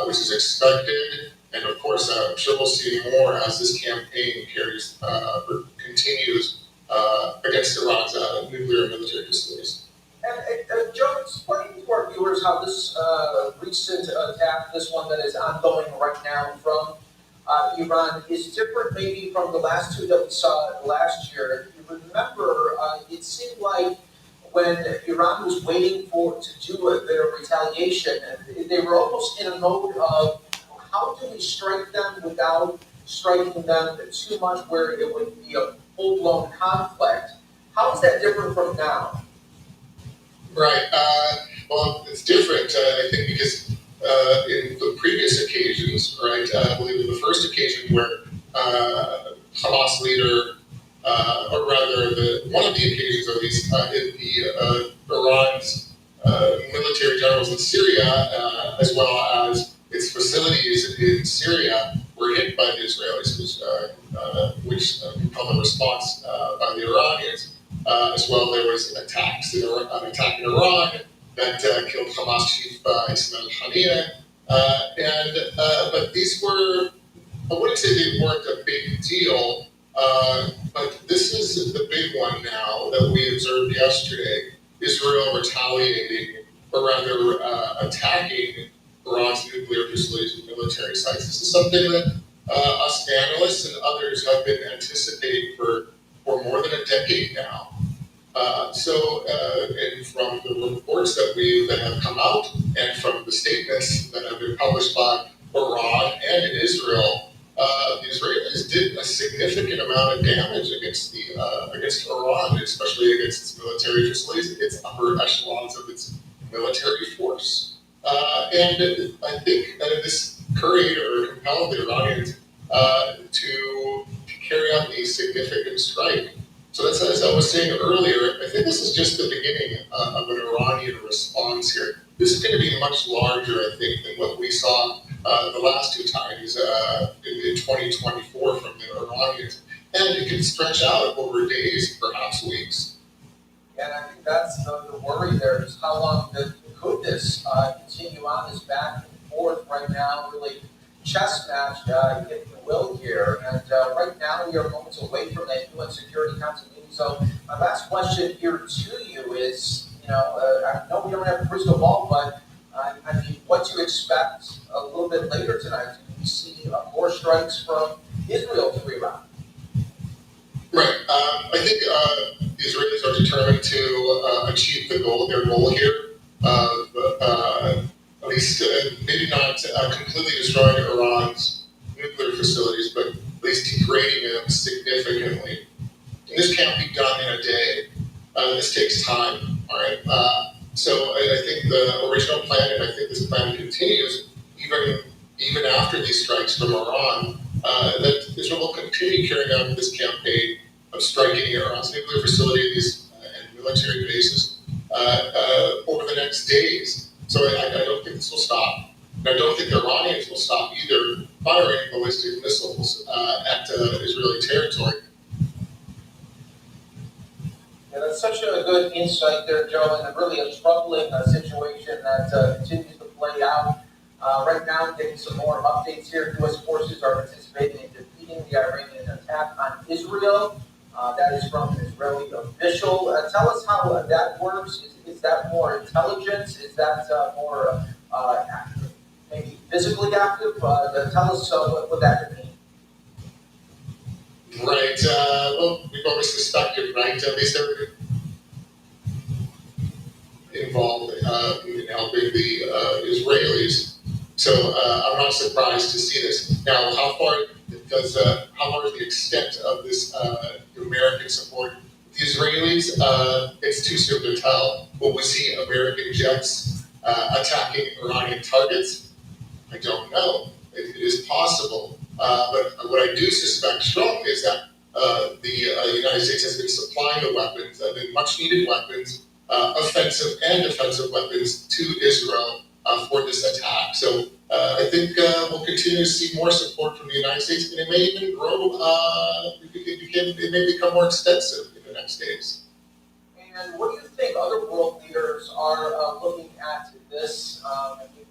which is expected, and of course, I'm sure we'll see more as this campaign carries or continues against Iran's nuclear and military facilities. And Joe, explain to our viewers how this recent attack, this one that is ongoing right now from Iran, is different maybe from the last two that we saw last year. If you remember, it seemed like when Iran was waiting to do their retaliation, they were almost in a mode of how do we strike them without striking them too much where it would be a full-blown conflict. How is that different from now? Right. Well, it's different, I think, because in the previous occasions, right, I believe in the first occasion where Hamas leader, or rather, one of the occasions, at least, in Iran's military generals in Syria, as well as its facilities in Syria, were hit by the Israelis, which become a response by the Iranians. As well, there was an attack in Iran that killed Hamas chief Ismail Haniyeh. But these were, I wouldn't say they weren't a big deal, but this is the big one now that we observed yesterday. Israel retaliating, or rather attacking Iran's nuclear facilities and military sites. This is something that us analysts and others have been anticipating for more than a decade now. And from the reports that have come out, and from the statements that have been published by Iran and Israel, the Israelis did a significant amount of damage against Iran, especially against its military facilities, its upper echelons of its military force. And I think this curried or compelled the Iranians to carry out a significant strike. So that's, as I was saying earlier, I think this is just the beginning of an Iranian response here. This is going to be much larger, I think, than what we saw the last two times in 2024 from the Iranians. And it can stretch out over days, perhaps weeks. And I think that's the worry there, is how long could this continue on, this back and forth right now, really chess match, if you will, here. And right now we are moments away from that UN Security Council meeting. So my last question here to you is, I know we don't have a crystal ball, but I mean, what to expect a little bit later tonight? Do we see more strikes from Israel to Iran? Right. I think the Israelis are determined to achieve their goal here of at least maybe not completely destroying Iran's nuclear facilities, but at least degrading them significantly. And this can't be done in a day. This takes time. All right. So I think the original plan, and I think this plan continues even after these strikes from Iran, that Israel will continue carrying out this campaign of striking Iran's nuclear facilities and military bases over the next days. So I don't think this will stop. And I don't think the Iranians will stop either firing ballistic missiles at Israeli territory. Yeah, that's such a good insight there, Joe, and really a troubling situation that continues to play out. Right now, getting some more updates here. U.S. forces are participating in defeating the Iranian attack on Israel. That is from an Israeli official. Tell us how that works. Is that more intelligence? Is that more active, maybe physically active? Tell us what that could mean. Right. Well, we've always suspected, right? At least they're involved in helping the Israelis. So I'm not surprised to see this. Now, how far is the extent of this American support? The Israelis, it's too soon to tell. Will we see American jets attacking Iranian targets? I don't know. It is possible. But what I do suspect strongly is that the United States has been supplying the weapons, the much needed weapons, offensive and defensive weapons to Israel for this attack. So I think we'll continue to see more support from the United States, and it may even grow, it may become more extensive in the next days. And what do you think other world leaders are looking at this?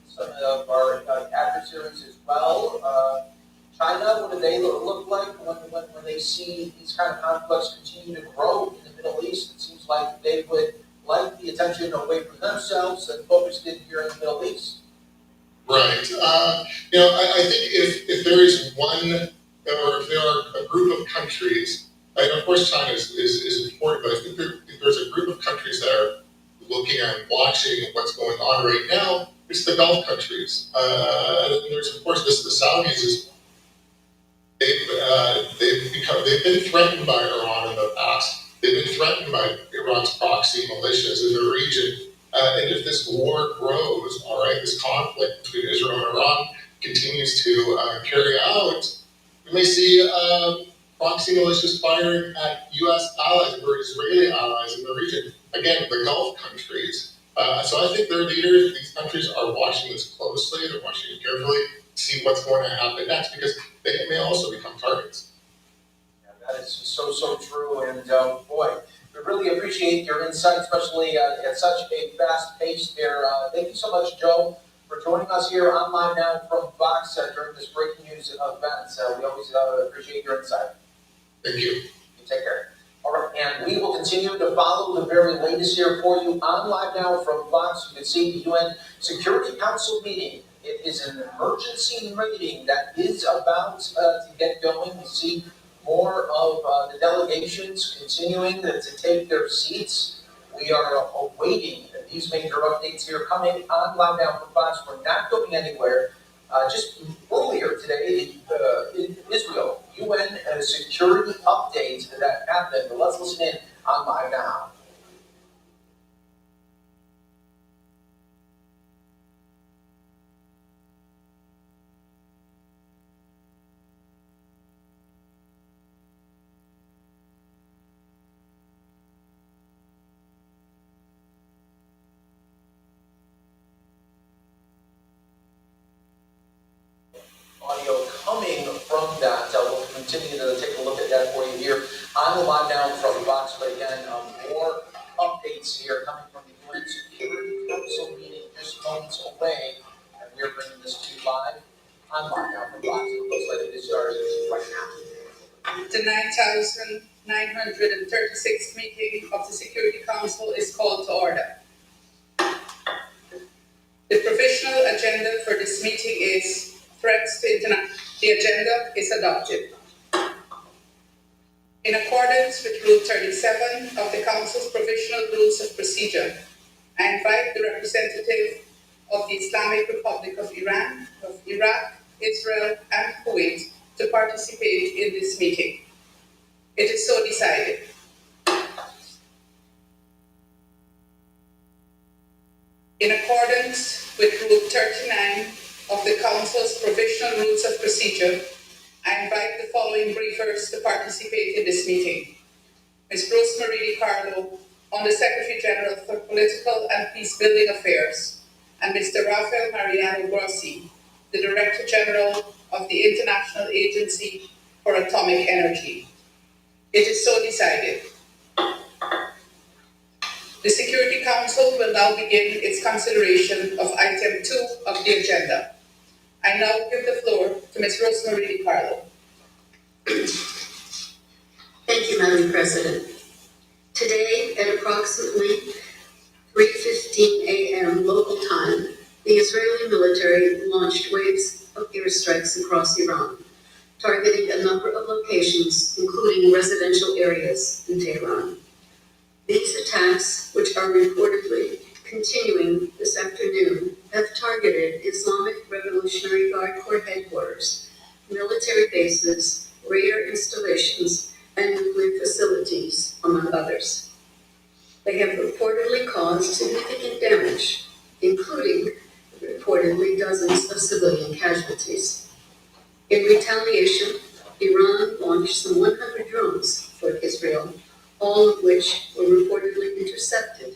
Some of our adversaries as well. China, what do they look like when they see these kind of conflicts continue to grow in the Middle East? It seems like they would like the attention away from themselves and focused in here in the Middle East. Right. I think if there is one, or if there are a group of countries, and of course China is important, but I think if there's a group of countries that are looking and watching what's going on right now, it's the Gulf countries. And then there's of course the Saudis. They've been threatened by Iran in the past. They've been threatened by Iran's proxy militias in the region. And if this war grows, all right, this conflict between Israel and Iran continues to carry out, we may see proxy militias firing at U.S. allies or Israeli allies in the region. Again, the Gulf countries. So I think their leaders, these countries, are watching this closely. They're watching it carefully to see what's going to happen next, because they may also become targets. Yeah, that is so true. And boy, we really appreciate your insight, especially at such a fast pace there. Thank you so much, Joe, for joining us here online now from Fox during this breaking news event. We always appreciate your insight. Thank you. You take care. All right, and we will continue to follow the very latest here for you on live now from Fox. You can see the UN Security Council meeting. It is an emergency meeting that is about to get going. We see more of the delegations continuing to take their seats. We are awaiting these major updates here coming on live now from Fox. We're not going anywhere. Just earlier today in Israel, UN security update that happened. But let's listen in on live now. Audio coming from that. We'll continue to take a look at that for you here on the line now from Fox. But again, more updates here coming from the UN Security Council meeting just moments away. And we're bringing this to you live on line now from Fox. It looks like it is starting right now. The 9,936th meeting of the Security Council is called to order. The provisional agenda for this meeting is threats to the agenda is adopted. In accordance with Rule 37 of the Council's Provisional Rules of Procedure, I invite the representative of the Islamic Republic of Iran, of Iraq, Israel, and Kuwait to participate in this meeting. It is so decided. In accordance with Rule 39 of the Council's Provisional Rules of Procedure, I invite the following briefers to participate in this meeting. Ms. Rosemary DiCarlo, Under Secretary General for Political and Peace-Building Affairs, and Mr. Rafael Mariano Grossi, the Director General of the International Agency for Atomic Energy. It is so decided. The Security Council will now begin its consideration of item 2 of the agenda. I now give the floor to Ms. Rosemary DiCarlo. Thank you, Madam President. Today, at approximately 3:15 a.m. local time, the Israeli military launched waves of airstrikes across Iran, targeting a number of locations, including residential areas in Tehran. These attacks, which are reportedly continuing this afternoon, have targeted Islamic Revolutionary Guard Corps headquarters, military bases, radar installations, and nuclear facilities, among others. They have reportedly caused significant damage, including reportedly dozens of civilian casualties. In retaliation, Iran launched some 100 drones for Israel, all of which were reportedly intercepted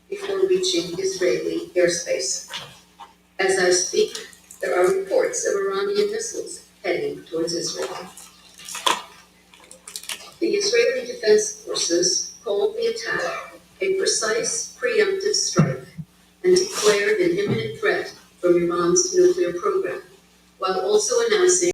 before reaching Israeli airspace. As I speak, there are reports of Iranian missiles heading towards Israel. The Israeli Defense Forces called the attack a precise preemptive strike and declared an imminent threat from Iran's nuclear program, while also announcing